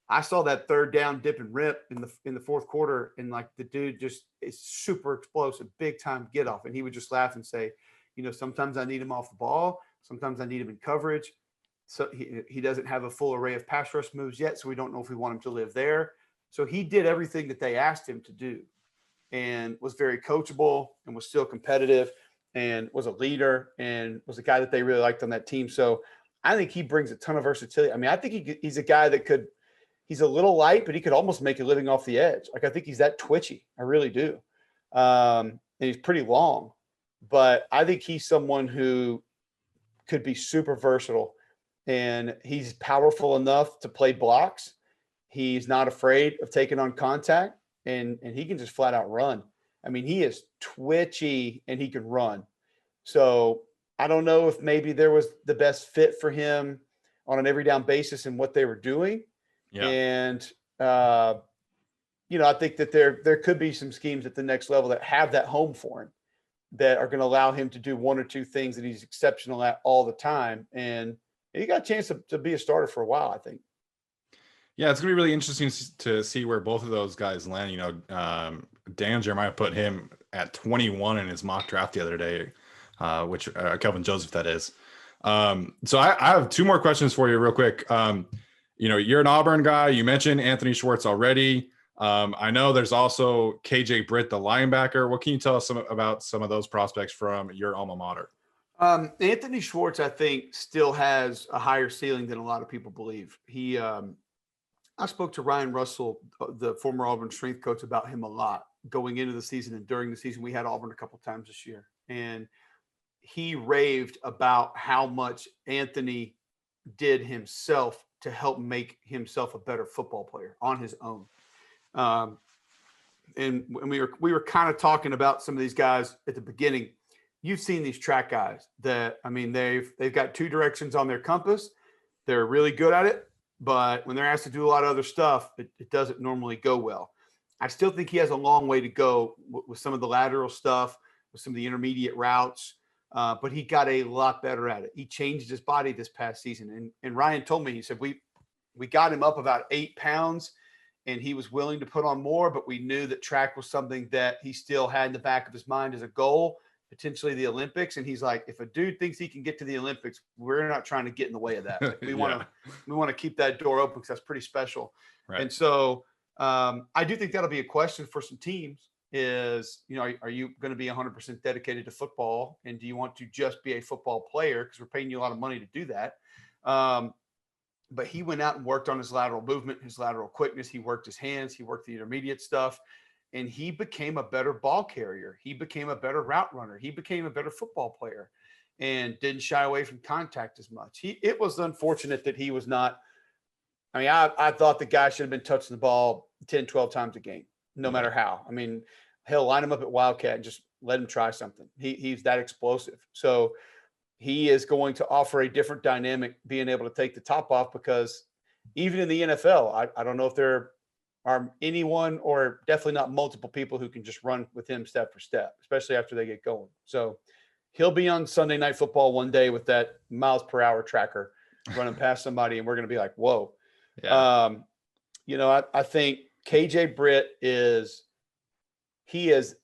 I saw that third down dip and rip in the fourth quarter, and like the dude just is super explosive, big time get off. And he would just laugh and say, sometimes I need him off the ball, sometimes I need him in coverage. So he doesn't have a full array of pass rush moves yet, so we don't know if we want him to live there. So he did everything that they asked him to do, and was very coachable, and was still competitive, and was a leader, and was a guy that they really liked on that team. So I think he brings a ton of versatility. I mean, I think he's a guy that he's a little light, but he could almost make a living off the edge. Like, I think he's that twitchy. I really do. And he's pretty long, but I think he's someone who could be super versatile, and he's powerful enough to play blocks. He's not afraid of taking on contact, and he can just flat out run. I mean, he is twitchy and he can run. So I don't know if maybe there was the best fit for him on an every down basis in what they were doing. Yeah. And, I think that there could be some schemes at the next level that have that home for him, that are going to allow him to do one or two things that he's exceptional at all the time. And he got a chance to be a starter for a while, I think. Yeah, it's going to be really interesting to see where both of those guys land. Dan Jeremiah put him at 21 in his mock draft the other day, which Kelvin Joseph, that is. So I have two more questions for you real quick. You're an Auburn guy. You mentioned Anthony Schwartz already. I know there's also KJ Britt, the linebacker. What can you tell us about some of those prospects from your alma mater? Anthony Schwartz, I think, still has a higher ceiling than a lot of people believe. I spoke to Ryan Russell, the former Auburn strength coach, about him a lot going into the season and during the season. We had Auburn a couple of times this year, and he raved about how much Anthony did himself to help make himself a better football player on his own. And we were kind of talking about some of these guys at the beginning. You've seen these track guys that, I mean, they've got two directions on their compass. They're really good at it, but when they're asked to do a lot of other stuff, it doesn't normally go well. I still think he has a long way to go with some of the lateral stuff, with some of the intermediate routes, but he got a lot better at it. He changed his body this past season. And Ryan told me, he said, we got him up about 8 pounds, and he was willing to put on more, but we knew that track was something that he still had in the back of his mind as a goal, potentially the Olympics. And he's like, if a dude thinks he can get to the Olympics, we're not trying to get in the way of that. Like, we want to keep that door open because that's pretty special. Right. And so I do think that'll be a question for some teams is, are you going to be 100% dedicated to football? And do you want to just be a football player? Because we're paying you a lot of money to do that. But he went out and worked on his lateral movement, his lateral quickness. He worked his hands. He worked the intermediate stuff. And he became a better ball carrier. He became a better route runner. He became a better football player and didn't shy away from contact as much. It was unfortunate that he was not. I mean, I thought the guy should have been touching the ball 10, 12 times a game, no matter how. I mean, he'll line him up at Wildcat and just let him try something. He's that explosive. So he is going to offer a different dynamic, being able to take the top off, because even in the NFL, I don't know if there are anyone, or definitely not multiple people, who can just run with him step for step, especially after they get going. So he'll be on Sunday Night Football one day with that miles per hour tracker running past somebody, and we're going to be like, whoa. Yeah. I think KJ Britt is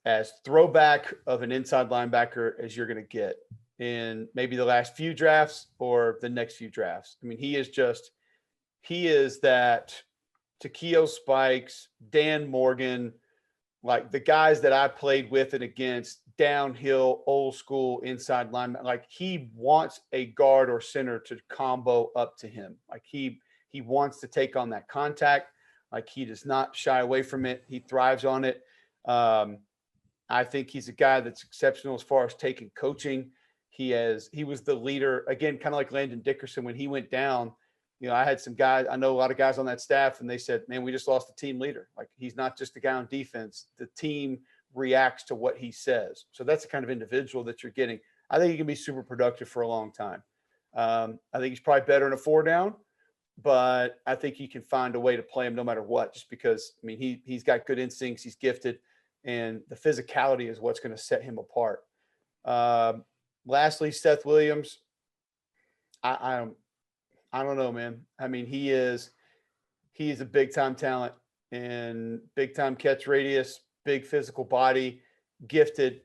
as throwback of an inside linebacker as you're going to get in maybe the last few drafts or the next few drafts. I mean, he is that Takeo Spikes, Dan Morgan, like the guys that I played with and against, downhill, old school inside lineman. Like, he wants a guard or center to combo up to him. Like, he wants to take on that contact. Like, he does not shy away from it. He thrives on it. I think he's a guy that's exceptional as far as taking coaching. He was the leader, again, kind of like Landon Dickerson when he went down. I had some guys, I know a lot of guys on that staff, and they said, man, we just lost the team leader. Like, he's not just a guy on defense. The team reacts to what he says. So that's the kind of individual that you're getting. I think he can be super productive for a long time. I think he's probably better in a 4 down, but I think you can find a way to play him no matter what, just because, I mean, he's got good instincts, he's gifted, and the physicality is what's going to set him apart. Lastly, Seth Williams. I don't know, man. I mean, he is a big time talent and big time catch radius, big physical body, gifted,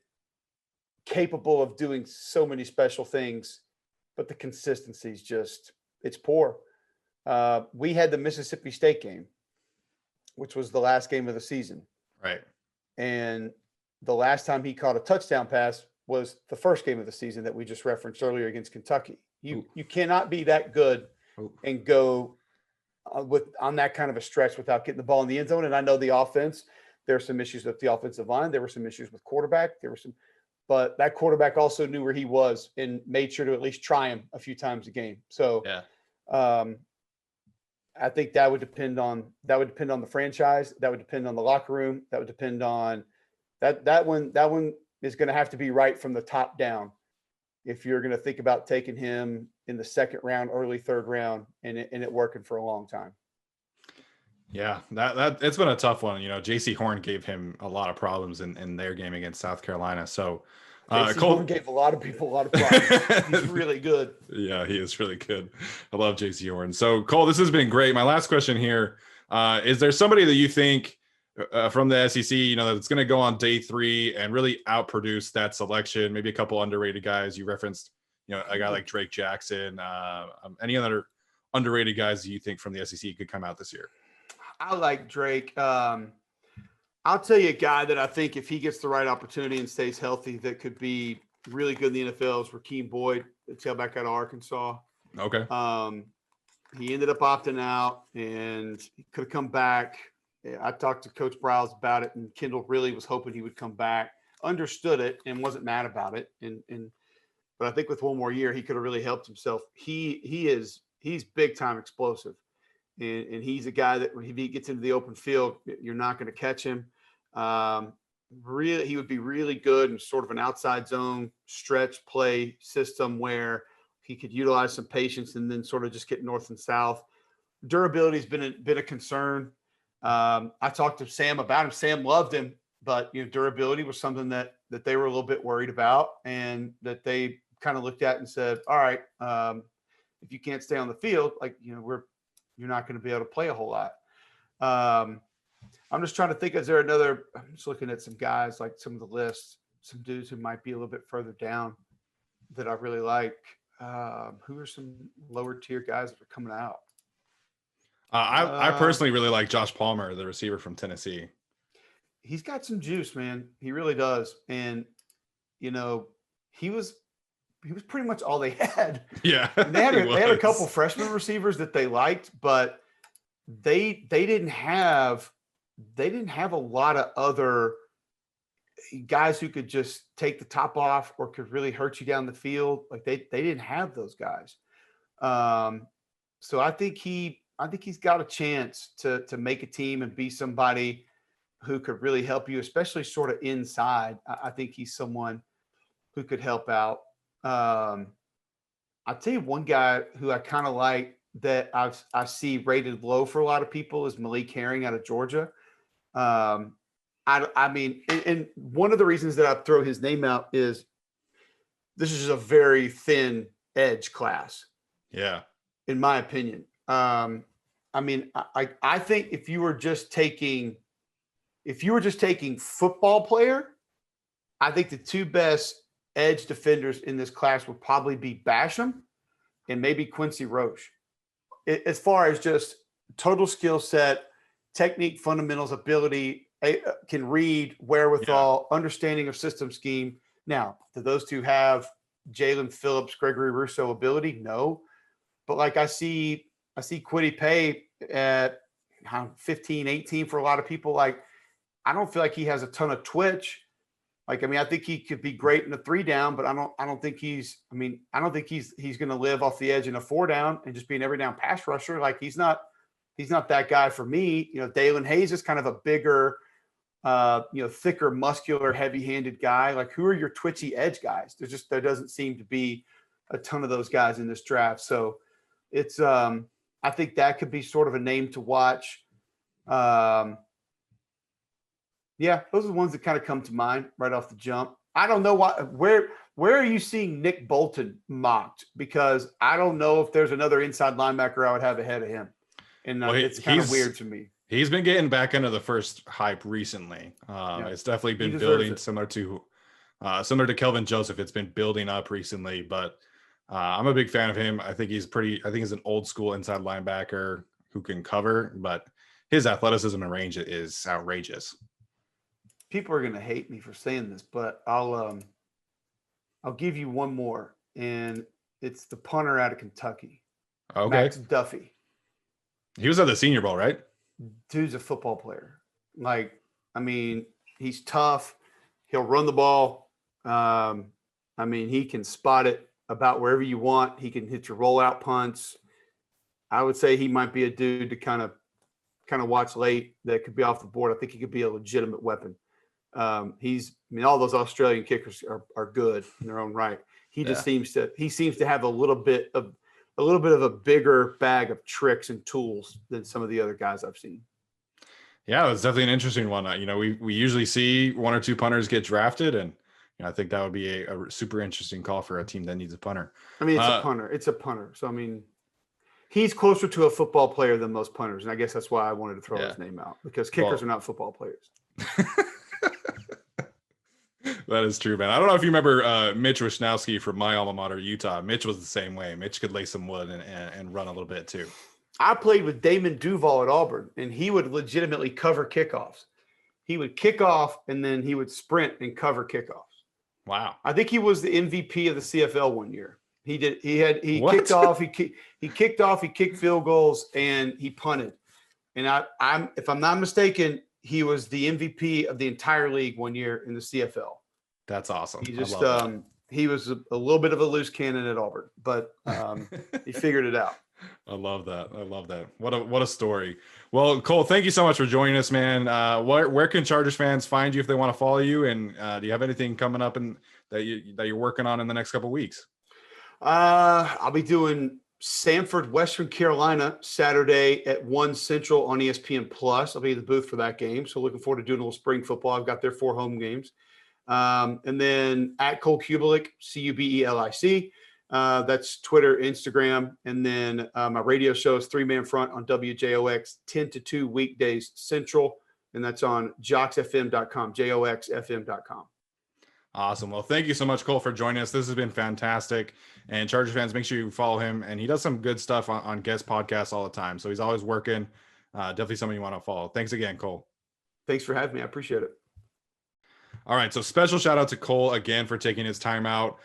capable of doing so many special things, but the consistency is just, it's poor. We had the Mississippi State game, which was the last game of the season. Right. And the last time he caught a touchdown pass was the first game of the season that we just referenced earlier against Kentucky. You cannot be that good and go on that kind of a stretch without getting the ball in the end zone. And I know the offense, there are some issues with the offensive line. There were some issues with quarterback. But that quarterback also knew where he was and made sure to at least try him a few times a game. So I think that would depend on the franchise. That would depend on the locker room. That would depend on that one is going to have to be right from the top down. If you're going to think about taking him in the second round, early third round, and it working for a long time. Yeah, that it's been a tough one. You know, J.C. Horn gave him a lot of problems in their game against South Carolina. So J.C. Horn gave a lot of people a lot of problems. He's really good. Yeah, he is really good. I love J.C. Horn. So Cole, this has been great. My last question here, is there somebody that you think from the SEC, you know, that's going to go on day 3 and really outproduce that selection? Maybe a couple underrated guys you referenced, you know, a guy like Drake Jackson, any other underrated guys you think from the SEC could come out this year? I like Drake. I'll tell you a guy that I think if he gets the right opportunity and stays healthy, that could be really good in the NFL is Rakeem Boyd, the tailback out of Arkansas. Okay. He ended up opting out and he could have come back. I talked to Coach Browse about it, and Kendall really was hoping he would come back, understood it, and wasn't mad about it. But I think with one more year, he could have really helped himself. He's big time explosive. And he's a guy that when he gets into the open field, you're not going to catch him. Really, he would be really good in sort of an outside zone stretch play system where he could utilize some patience and then sort of just get north and south. Durability has been a concern. I talked to Sam about him. Sam loved him, but you know, durability was something that they were a little bit worried about, and that they kind of looked at and said, all right, if you can't stay on the field, like, you know, you're not going to be able to play a whole lot. I'm just trying to think, I'm just looking at some guys, like some of the lists, some dudes who might be a little bit further down that I really like. Who are some lower tier guys that are coming out? I personally really like Josh Palmer, the receiver from Tennessee. He's got some juice, man. He really does. And, you know, he was pretty much all they had. Yeah. They had a couple freshman receivers that they liked, but they didn't have a lot of other guys who could just take the top off or could really hurt you down the field. Like they didn't have those guys. So I think he's got a chance to make a team and be somebody who could really help you, especially sort of inside. I think he's someone who could help out. I'll tell you one guy who I kind of like that I see rated low for a lot of people is Malik Herring out of Georgia. I mean, and one of the reasons that I throw his name out is this is a very thin edge class. Yeah. In my opinion. I mean, I think if you were just taking football player, I think the two best edge defenders in this class would probably be Basham and maybe Quincy Roche. As far as just total skill set, technique, fundamentals, ability, can read, wherewithal, Understanding of system scheme. Now, do those two have Jalen Phillips, Gregory Rousseau ability? No. But like I see Kwity Paye at 15, 18 for a lot of people. Like, I don't feel like he has a ton of twitch. Like, I mean, I think he could be great in a 3 down, but I don't think he's going to live off the edge in a 4 down and just be an every down pass rusher. Like, he's not that guy for me. You know, Dalen Hayes is kind of a bigger, thicker, muscular, heavy-handed guy. Like, who are your twitchy edge guys? There doesn't seem to be a ton of those guys in this draft. So it's, I think that could be sort of a name to watch. Yeah, those are the ones that kind of come to mind right off the jump. I don't know where are you seeing Nick Bolton mocked? Because I don't know if there's another inside linebacker I would have ahead of him. And it's kind of weird to me. He's been getting back into the first hype recently. It's definitely been building similar to Kelvin Joseph. It's been building up recently, but I'm a big fan of him. I think he's an old school inside linebacker who can cover, but his athleticism and range is outrageous. People are going to hate me for saying this, but I'll give you one more, and it's the punter out of Kentucky. Okay. Max Duffy. He was at the Senior Bowl, right? Dude's a football player. He's tough. He'll run the ball. He can spot it about wherever you want. He can hit your rollout punts. I would say he might be a dude to kind of watch late that could be off the board. I think he could be a legitimate weapon. All those Australian kickers are good in their own right. He just seems to have a little bit of a bigger bag of tricks and tools than some of the other guys I've seen. Yeah, it's definitely an interesting one. We usually see one or two punters get drafted, and I think that would be a super interesting call for a team that needs a punter. It's a punter. It's a punter. So he's closer to a football player than most punters, and I guess that's why I wanted to throw his name out, because kickers are not football players. That is true, man. I don't know if you remember Mitch Wishnowski from my alma mater, Utah. Mitch was the same way. Mitch could lay some wood and run a little bit too. I played with Damon Duval at Auburn, and he would legitimately cover kickoffs. He would kick off, and then he would sprint and cover kickoffs. Wow. I think he was the MVP of the CFL one year. He kicked off, he kicked field goals, and he punted. And if I'm not mistaken, he was the MVP of the entire league one year in the CFL. That's awesome. He was a little bit of a loose cannon at Auburn, but he figured it out. I love that. What a story. Well, Cole, thank you so much for joining us, man. Where can Chargers fans find you if they want to follow you? And do you have anything coming up that you're working on in the next couple of weeks? I'll be doing Sanford, Western Carolina, Saturday at 1 Central on ESPN Plus. I'll be in the booth for that game. So looking forward to doing a little spring football. I've got their 4 home games. And then at Cole Cubelic, Cubelic. That's Twitter, Instagram. And then my radio show is 3-Man Front on WJOX 10 to 2 weekdays Central. And that's on joxfm.com, joxfm.com. Awesome. Well, thank you so much, Cole, for joining us. This has been fantastic. And Chargers fans, make sure you follow him. And he does some good stuff on guest podcasts all the time. So he's always working. Definitely someone you want to follow. Thanks again, Cole. Thanks for having me. I appreciate it. All right. So special shout out to Cole again for taking his time out.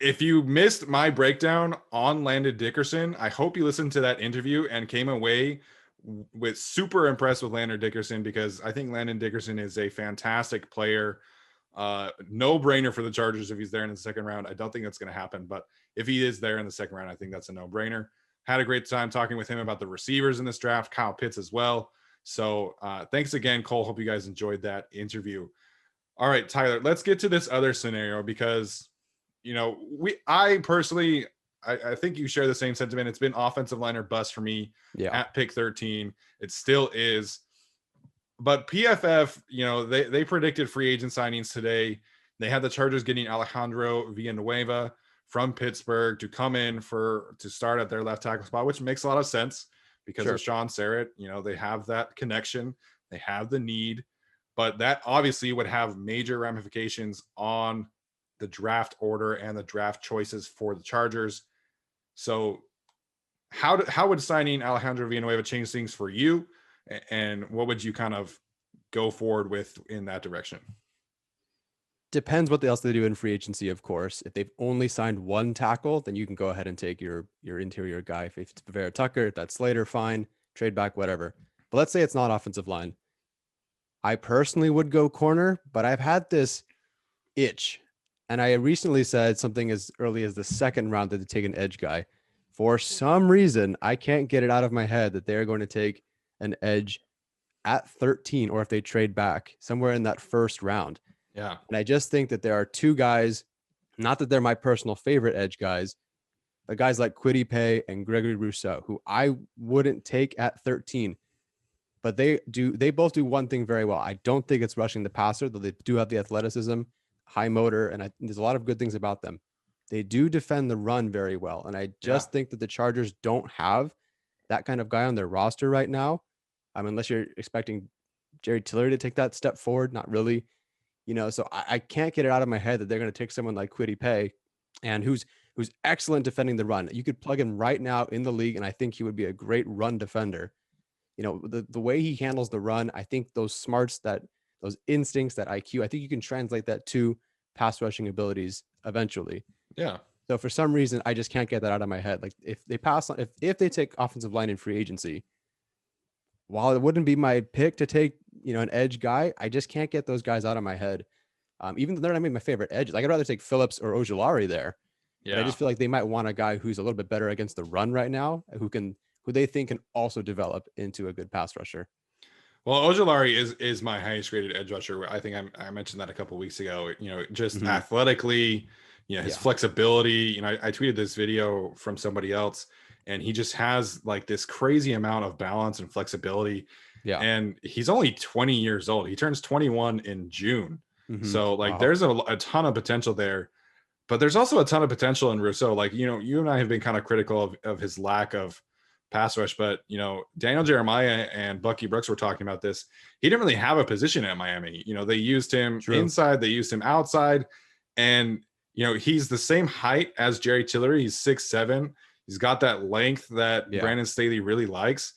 If you missed my breakdown on Landon Dickerson, I hope you listened to that interview and came away with super impressed with Landon Dickerson, because I think Landon Dickerson is a fantastic player. No brainer for the Chargers if he's there in the second round. I don't think that's going to happen, but if he is there in the second round, I think that's a no brainer. Had a great time talking with him about the receivers in this draft, Kyle Pitts as well. So thanks again, Cole. Hope you guys enjoyed that interview. All right, Tyler, let's get to this other scenario, because, I personally, I think you share the same sentiment. It's been offensive line or bust for me at pick 13. It still is. But PFF, they predicted free agent signings today. They had the Chargers getting Alejandro Villanueva from Pittsburgh to come in to start at their left tackle spot, which makes a lot of sense because of Sean Sarrett. They have that connection. They have the need. But that obviously would have major ramifications on the draft order and the draft choices for the Chargers. So how would signing Alejandro Villanueva change things for you? And what would you kind of go forward with in that direction? Depends what else they do in free agency, of course. If they've only signed one tackle, then you can go ahead and take your interior guy. If it's Vera Tucker, if that's Slater, fine. Trade back, whatever. But let's say it's not offensive line. I personally would go corner, but I've had this itch. And I recently said something as early as the second round that they take an edge guy. For some reason, I can't get it out of my head that they're going to take an edge at 13, or if they trade back somewhere in that first round. Yeah. And I just think that there are two guys, not that they're my personal favorite edge guys, the guys like Kwity Paye and Gregory Rousseau, who I wouldn't take at 13, but they both do one thing very well. I don't think it's rushing the passer, though they do have the athleticism, high motor, and there's a lot of good things about them. They do defend the run very well. And I just think that the Chargers don't have that kind of guy on their roster right now. Unless you're expecting Jerry Tillery to take that step forward, not really. So I can't get it out of my head that they're going to take someone like Kwity Paye, and who's excellent defending the run. You could plug him right now in the league, and I think he would be a great run defender. The way he handles the run, I think those smarts, those instincts, that IQ, I think you can translate that to pass rushing abilities eventually. Yeah. So for some reason, I just can't get that out of my head. Like if they pass on, if they take offensive line in free agency, while it wouldn't be my pick to take, an edge guy, I just can't get those guys out of my head. Even though they're not my favorite edges, like I'd rather take Phillips or Ojulari there. Yeah. But I just feel like they might want a guy who's a little bit better against the run right now, who they think can also develop into a good pass rusher. Well, Ojulari is my highest rated edge rusher. I think I mentioned that a couple of weeks ago. Just athletically, his flexibility. I tweeted this video from somebody else, and he just has like this crazy amount of balance and flexibility. Yeah. And he's only 20 years old. He turns 21 in June. So like there's a ton of potential there. But there's also a ton of potential in Rousseau. Like, you and I have been kind of critical of his lack of pass rush, but Daniel Jeremiah and Bucky Brooks were talking about this. He didn't really have a position at Miami. They used him inside, they used him outside, and he's the same height as Jerry Tillery. He's 6'7". He's got that length that Brandon Staley really likes,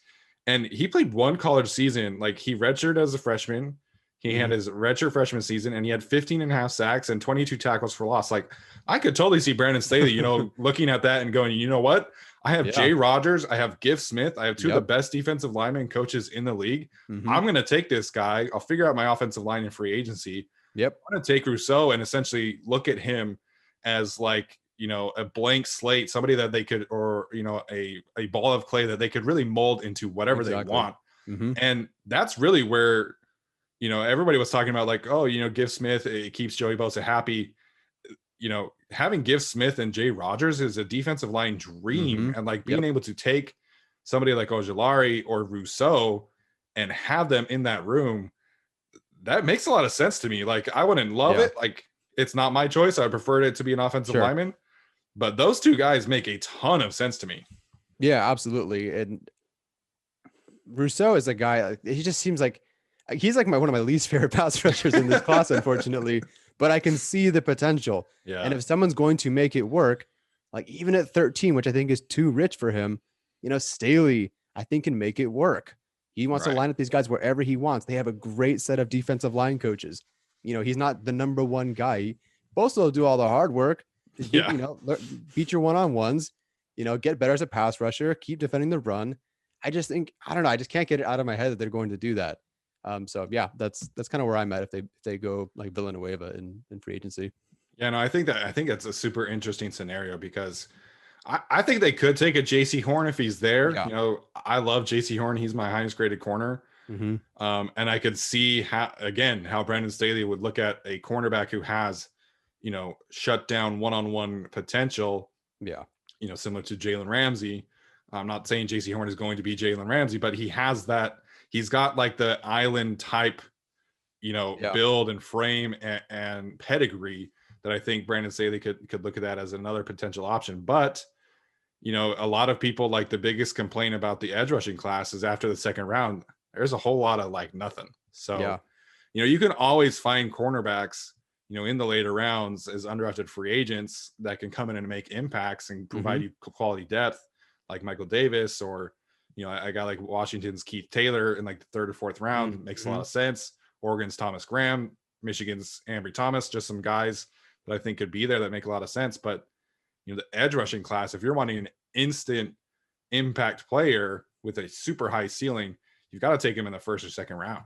and he played one college season. Like he redshirted as a freshman. He had his redshirt freshman season, and he had 15 and a half sacks and 22 tackles for loss. Like I could totally see Brandon Staley, looking at that and going, you know what? I have Jay Rogers. I have Giff Smith. I have two of the best defensive lineman coaches in the league. I'm going to take this guy. I'll figure out my offensive line in free agency. I'm going to take Rousseau and essentially look at him as like, a blank slate, somebody that they could, or, a ball of clay that they could really mold into whatever they want. And that's really where, everybody was talking about like, oh, Giff Smith, it keeps Joey Bosa happy. Having Giff Smith and Jay Rogers is a defensive line dream. And like being able to take somebody like Ojulari or Rousseau and have them in that room, that makes a lot of sense to me. Like I wouldn't love it. Like it's not my choice. I preferred it to be an offensive lineman, but those two guys make a ton of sense to me. Yeah, absolutely. And Rousseau is a guy, he just seems like, he's like one of my least favorite pass rushers in this class, unfortunately, but I can see the potential. Yeah. And if someone's going to make it work, like even at 13, which I think is too rich for him, Staley, I think can make it work. He wants to line up these guys wherever he wants. They have a great set of defensive line coaches. He's not the number one guy. Both will do all the hard work. Beat your one-on-ones, get better as a pass rusher, keep defending the run. I just think, I don't know. I just can't get it out of my head that they're going to do that. So yeah, that's kind of where I'm at if they go like Villanueva in free agency. Yeah, no, I think that's a super interesting scenario because I think they could take a JC Horn if he's there. Yeah. I love JC Horn. He's my highest graded corner. And I could see how Brandon Staley would look at a cornerback who has, shut down one-on-one potential. Yeah. Similar to Jalen Ramsey. I'm not saying JC Horn is going to be Jalen Ramsey, but he has that. He's got like the island type, build and frame and pedigree that I think Brandon Staley could look at that as another potential option. But, a lot of people, like the biggest complaint about the edge rushing class is after the second round, there's a whole lot of like nothing. So, you can always find cornerbacks, in the later rounds as undrafted free agents that can come in and make impacts and provide you quality depth like Michael Davis or, I got like Washington's Keith Taylor in like the third or fourth round. Makes a lot of sense. Oregon's Thomas Graham, Michigan's Ambry Thomas, just some guys that I think could be there that make a lot of sense. But, the edge rushing class, if you're wanting an instant impact player with a super high ceiling, you've got to take him in the first or second round.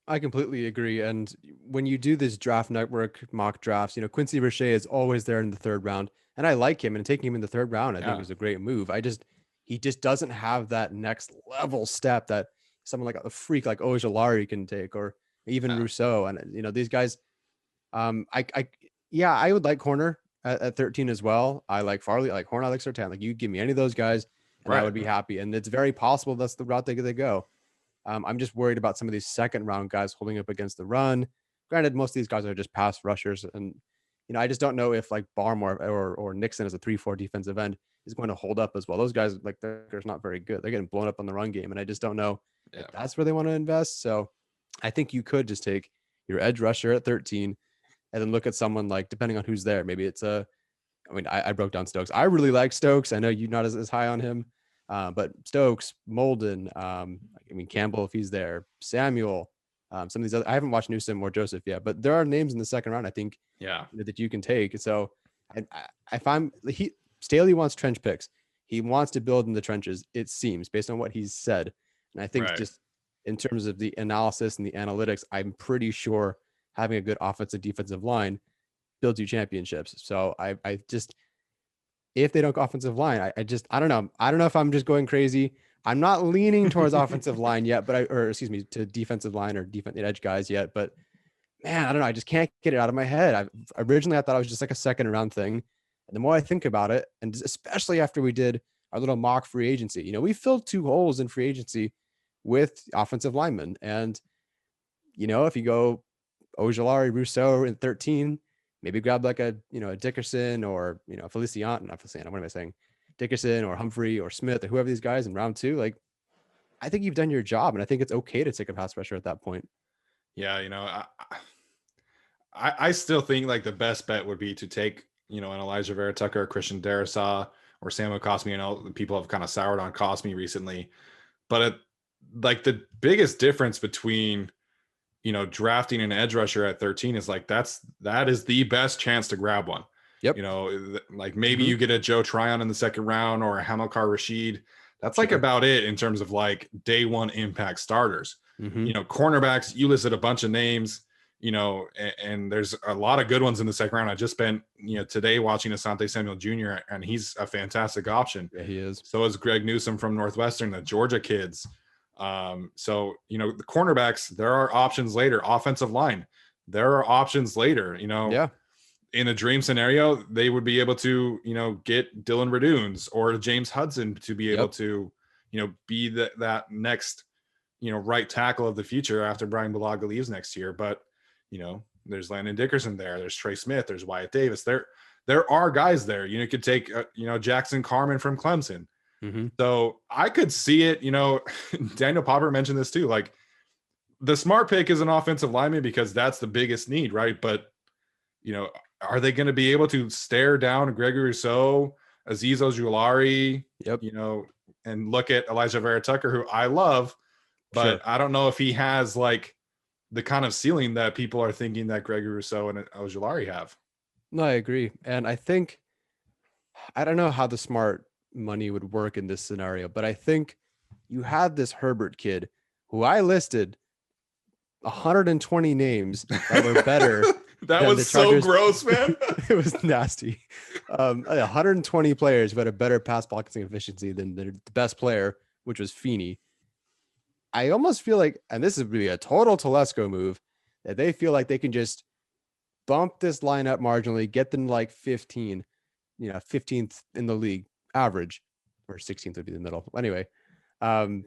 I completely agree. And when you do this draft network mock drafts, Quincy Roche is always there in the third round. And I like him, and taking him in the third round, I think was a great move. He just doesn't have that next level step that someone like a freak like Ojulari can take, or even Rousseau. And, these guys, I would like corner. at 13 as well. I like Farley, I like Horn, I like Sertan. Like, you give me any of those guys, and I Right. would be happy. And it's very possible that's the route they go. I'm just worried about some of these second round guys holding up against the run. Granted, most of these guys are just pass rushers, and I just don't know if like Barmore or Nixon as a 3-4 defensive end is going to hold up as well. Those guys, like, they're not very good. They're getting blown up on the run game, and I just don't know if that's where they want to invest. So I think you could just take your edge rusher at 13 and then look at someone like, depending on who's there, maybe it's I broke down Stokes. I really like Stokes. I know you're not as high on him, but Stokes, Molden, Campbell, if he's there, Samuel, some of these other, I haven't watched Newsom or Joseph yet, but there are names in the second round, I think, that you can take. So Staley wants trench picks. He wants to build in the trenches, it seems, based on what he's said. And I think just in terms of the analysis and the analytics, I'm pretty sure having a good offensive defensive line builds you championships. So I just, if they don't go offensive line, I don't know. I don't know if I'm just going crazy. I'm not leaning towards offensive line yet, to defensive line or defensive edge guys yet. But man, I don't know. I just can't get it out of my head. Originally I thought it was just like a second round thing. And the more I think about it, and especially after we did our little mock free agency, we filled 2 holes in free agency with offensive linemen. And, if you go Ojulari, Rousseau in 13, maybe grab like a Dickerson or, Feliciano, not Feliciano, what am I saying? Dickerson or Humphrey or Smith or whoever these guys in round 2. Like, I think you've done your job, and I think it's okay to take a pass rusher at that point. Yeah. I still think like the best bet would be to take, an Elijah Vera Tucker, Christian Darrisaw, or Samuel Cosme. People have kind of soured on Cosme recently, but like the biggest difference between, drafting an edge rusher at 13 is like, that is the best chance to grab one. Yep. Like maybe you get a Joe Tryon in the second round or a Hamilcar Rashid. That's like about it in terms of like day one impact starters. Cornerbacks, you listed a bunch of names, and there's a lot of good ones in the second round. I just spent, today watching Asante Samuel Jr., and he's a fantastic option. Yeah, he is. So is Greg Newsom from Northwestern, the Georgia kids. So, the cornerbacks, there are options later. Offensive line, there are options later, in a dream scenario, they would be able to, get Dylan Radunes or James Hudson to be able to, be that next, right tackle of the future after Brian Bulaga leaves next year. But, there's Landon Dickerson there. There's Trey Smith. There's Wyatt Davis. There are guys there. You could take, Jackson Carman from Clemson. So I could see it, Daniel Popper mentioned this too. Like, the smart pick is an offensive lineman because that's the biggest need, right? But, are they going to be able to stare down Gregory Rousseau, Azeez Ojulari, and look at Elijah Vera Tucker, who I love, but I don't know if he has like the kind of ceiling that people are thinking that Gregory Rousseau and Ojulari have. No, I agree. And I don't know how the smart money would work in this scenario, but I think you had this Herbert kid who I listed 120 names that were better. That was so gross, man. It was nasty. 120 players who had a better pass blocking efficiency than the best player, which was Feeney. I almost feel like, and this is really a total Telesco move, that they feel like they can just bump this lineup marginally, get them like 15, 15th in the league average, or 16th would be the middle. Anyway, and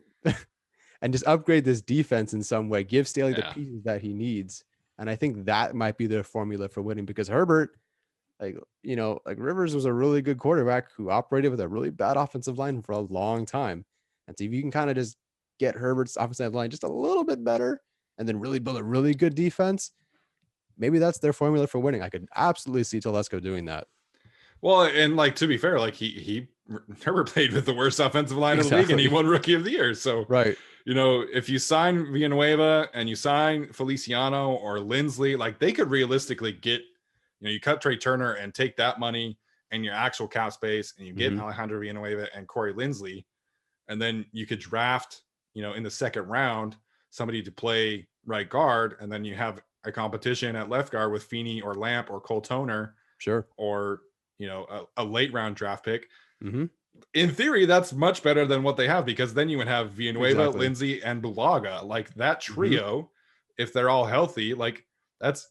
just upgrade this defense in some way, give Staley the pieces that he needs. And I think that might be their formula for winning, because Herbert, like Rivers was a really good quarterback who operated with a really bad offensive line for a long time. And so if you can kind of just get Herbert's offensive line just a little bit better and then really build a really good defense, maybe that's their formula for winning. I could absolutely see Telesco doing that. Well, and like, to be fair, like he Herbert played with the worst offensive line in the league, and he won Rookie of the Year. So, right. If you sign Villanueva and you sign Feliciano or Lindsley, like they could realistically get, you cut Trey Turner and take that money and your actual cap space, and you get Alejandro Villanueva and Corey Lindsley, and then you could draft, in the second round, somebody to play right guard, and then you have a competition at left guard with Feeney or Lamp or Cole Toner, or a late round draft pick. In theory, that's much better than what they have, because then you would have Villanueva, Lindsay, and Bulaga. Like that trio, if they're all healthy, like that's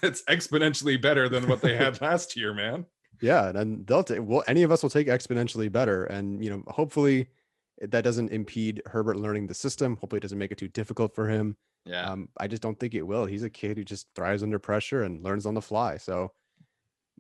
that's exponentially better than what they had last year, man. Yeah, and they'll take, well, any of us will take exponentially better. And, hopefully that doesn't impede Herbert learning the system. Hopefully it doesn't make it too difficult for him. Yeah. I just don't think it will. He's a kid who just thrives under pressure and learns on the fly. So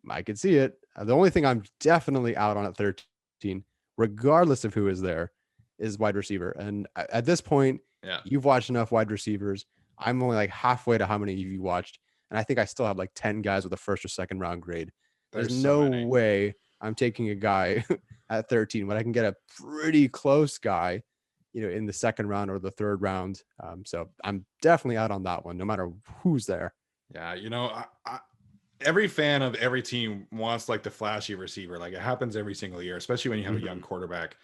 I could see it. The only thing I'm definitely out on at 13, regardless of who is there, is wide receiver. And at this point, Yeah. you've watched enough wide receivers. I'm only like halfway to how many you watched. And I think I still have like 10 guys with a first or second round grade. There's so no many. way I'm taking a guy at 13 when I can get a pretty close guy, in the second round or the third round. So I'm definitely out on that one, no matter who's there. Yeah. Every fan of every team wants like the flashy receiver. Like it happens every single year, especially when you have a young quarterback.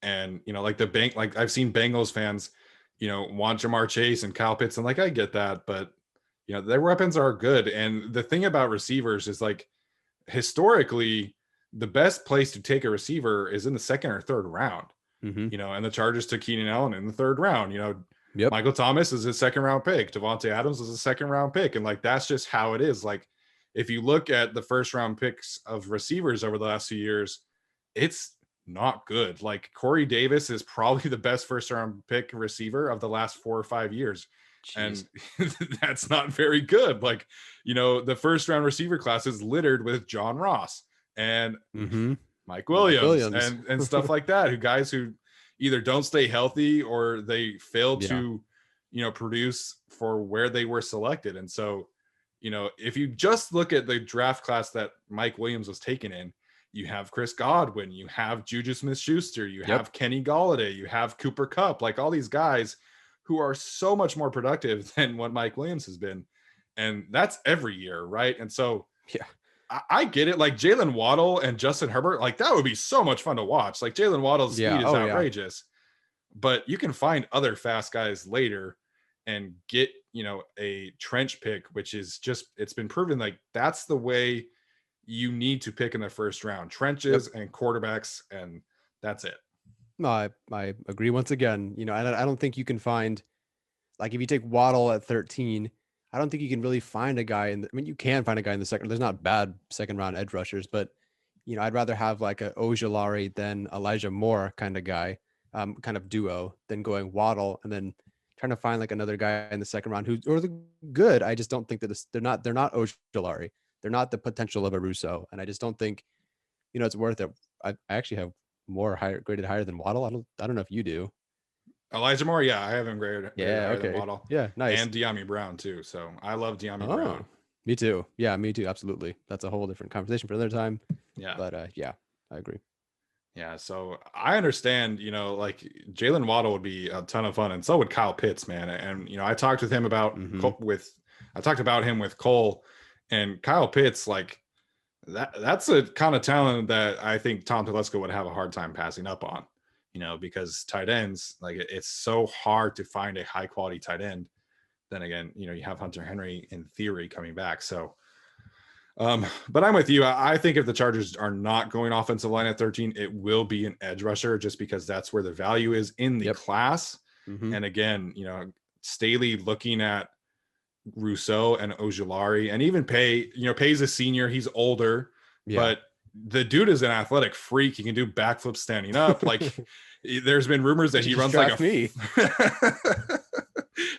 And, like I've seen Bengals fans, want Jamar Chase and Kyle Pitts. And like, I get that, but their weapons are good. And the thing about receivers is like, historically, the best place to take a receiver is in the second or third round. And the Chargers took Keenan Allen in the third round. Yep. Michael Thomas is a second round pick. Devontae Adams is a second round pick. And like, that's just how it is. Like, if you look at the first round picks of receivers over the last few years, it's not good. Like Corey Davis is probably the best first round pick receiver of the last 4 or 5 years. Jeez. And that's not very good. Like, the first round receiver class is littered with John Ross and Mike Williams. And stuff like that, guys who either don't stay healthy or they fail to, produce for where they were selected. And so, if you just look at the draft class that Mike Williams was taken in, you have Chris Godwin, you have Juju Smith-Schuster, you have Kenny Golladay, you have Cooper Kupp, like all these guys who are so much more productive than what Mike Williams has been. And that's every year, right? And so I get it. Like Jalen Waddle and Justin Herbert, like that would be so much fun to watch. Like Jalen Waddle's speed is outrageous, but you can find other fast guys later and get, a trench pick, which is just, it's been proven like that's the way you need to pick in the first round, trenches and quarterbacks. And that's it. No, I agree once again. I don't think you can find, like, if you take Waddle at 13, I don't think you can really find a guy you can find a guy in the second. There's not bad second round edge rushers, but I'd rather have like a Ojulari than Elijah Moore kind of guy, kind of duo, than going Waddle and then trying to find like another guy in the second round who's good. I just don't think that they're not Ojulari. They're not the potential of a Russo, and I just don't think it's worth it. I actually have more graded higher than Waddle. I don't know if you do. Elijah Moore, yeah, I have him graded higher than Waddle. Yeah, nice. And De'Ami Brown too. So I love De'Ami Brown. Me too. Yeah, me too. Absolutely. That's a whole different conversation for another time. Yeah. But yeah, I agree. Yeah, so I understand, like Jalen Waddle would be a ton of fun, and so would Kyle Pitts, man. And I talked with him about I talked about him with Cole, and Kyle Pitts, like that's a kind of talent that I think Tom Telesco would have a hard time passing up on, because tight ends, like it's so hard to find a high quality tight end. Then again, you have Hunter Henry in theory coming back, so. But I'm with you. I think if the Chargers are not going offensive line at 13, it will be an edge rusher just because that's where the value is in the class. And again, Staley looking at Rousseau and Ojulari and even Pay's a senior. He's older, but the dude is an athletic freak. He can do backflips standing up. Like there's been rumors that he runs like me.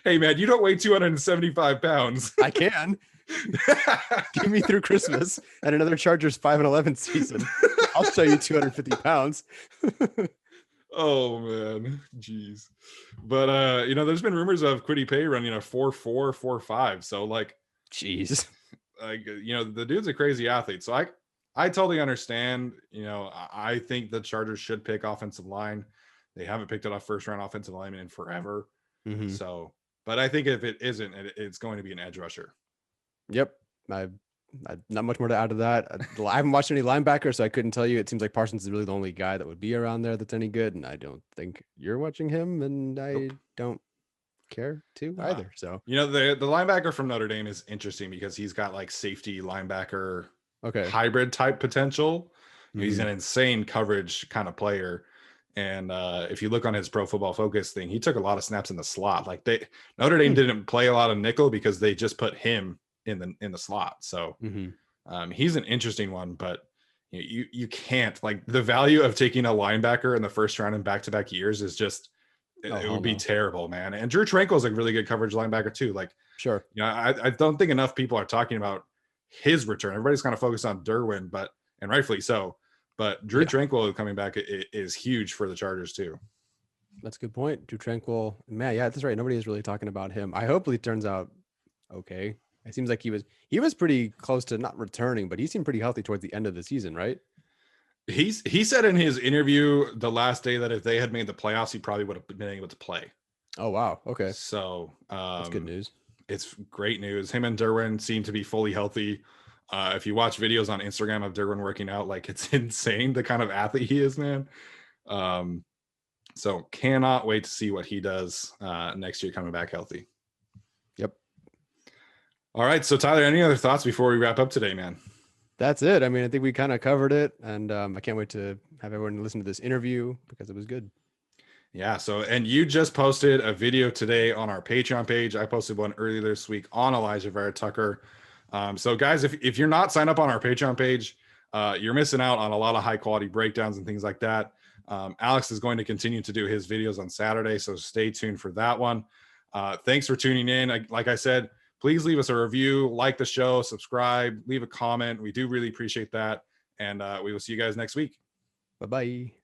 Hey man, you don't weigh 275 pounds. I can. Give me through Christmas and another Chargers 5-11 season. I'll show you 250 pounds. Oh man, jeez. But there's been rumors of Kwity Paye running a 4.4, 4.5. So like, jeez, like the dude's a crazy athlete. So I totally understand. I think the Chargers should pick offensive line. They haven't picked it off first round offensive lineman in forever. So, but I think if it isn't, it's going to be an edge rusher. Yep. I not much more to add to that. I haven't watched any linebackers, so I couldn't tell you. It seems like Parsons is really the only guy that would be around there that's any good, and I don't think you're watching him, and I don't care to either. So the linebacker from Notre Dame is interesting because he's got like safety linebacker hybrid type potential. He's an insane coverage kind of player. And if you look on his Pro Football Focus thing, he took a lot of snaps in the slot. Like Notre Dame didn't play a lot of nickel because they just put him in the slot. So he's an interesting one, but you can't, like, the value of taking a linebacker in the first round in back-to-back years is just it would be terrible, man. And Drew Tranquil is a really good coverage linebacker too. Like, sure, I don't think enough people are talking about his return. Everybody's kind of focused on Derwin, and rightfully so. But Drew Tranquil coming back is huge for the Chargers too. That's a good point. Drew Tranquil, man, yeah, that's right. Nobody is really talking about him. I hope he turns out okay. It seems like he was pretty close to not returning, but he seemed pretty healthy towards the end of the season, right? He said in his interview the last day that if they had made the playoffs, he probably would have been able to play. Oh, wow. Okay. So that's good news. It's great news. Him and Derwin seem to be fully healthy. If you watch videos on Instagram of Derwin working out, like, it's insane the kind of athlete he is, man. So cannot wait to see what he does next year coming back healthy. Yep. All right. So Tyler, any other thoughts before we wrap up today, man? That's it. I mean, I think we kind of covered it, and I can't wait to have everyone listen to this interview because it was good. Yeah. So, and you just posted a video today on our Patreon page. I posted one earlier this week on Elijah Vera Tucker. So guys, if you're not signed up on our Patreon page, you're missing out on a lot of high quality breakdowns and things like that. Alex is going to continue to do his videos on Saturday, so stay tuned for that one. Thanks for tuning in. Like I said, please leave us a review, like the show, subscribe, leave a comment. We do really appreciate that. And we will see you guys next week. Bye-bye.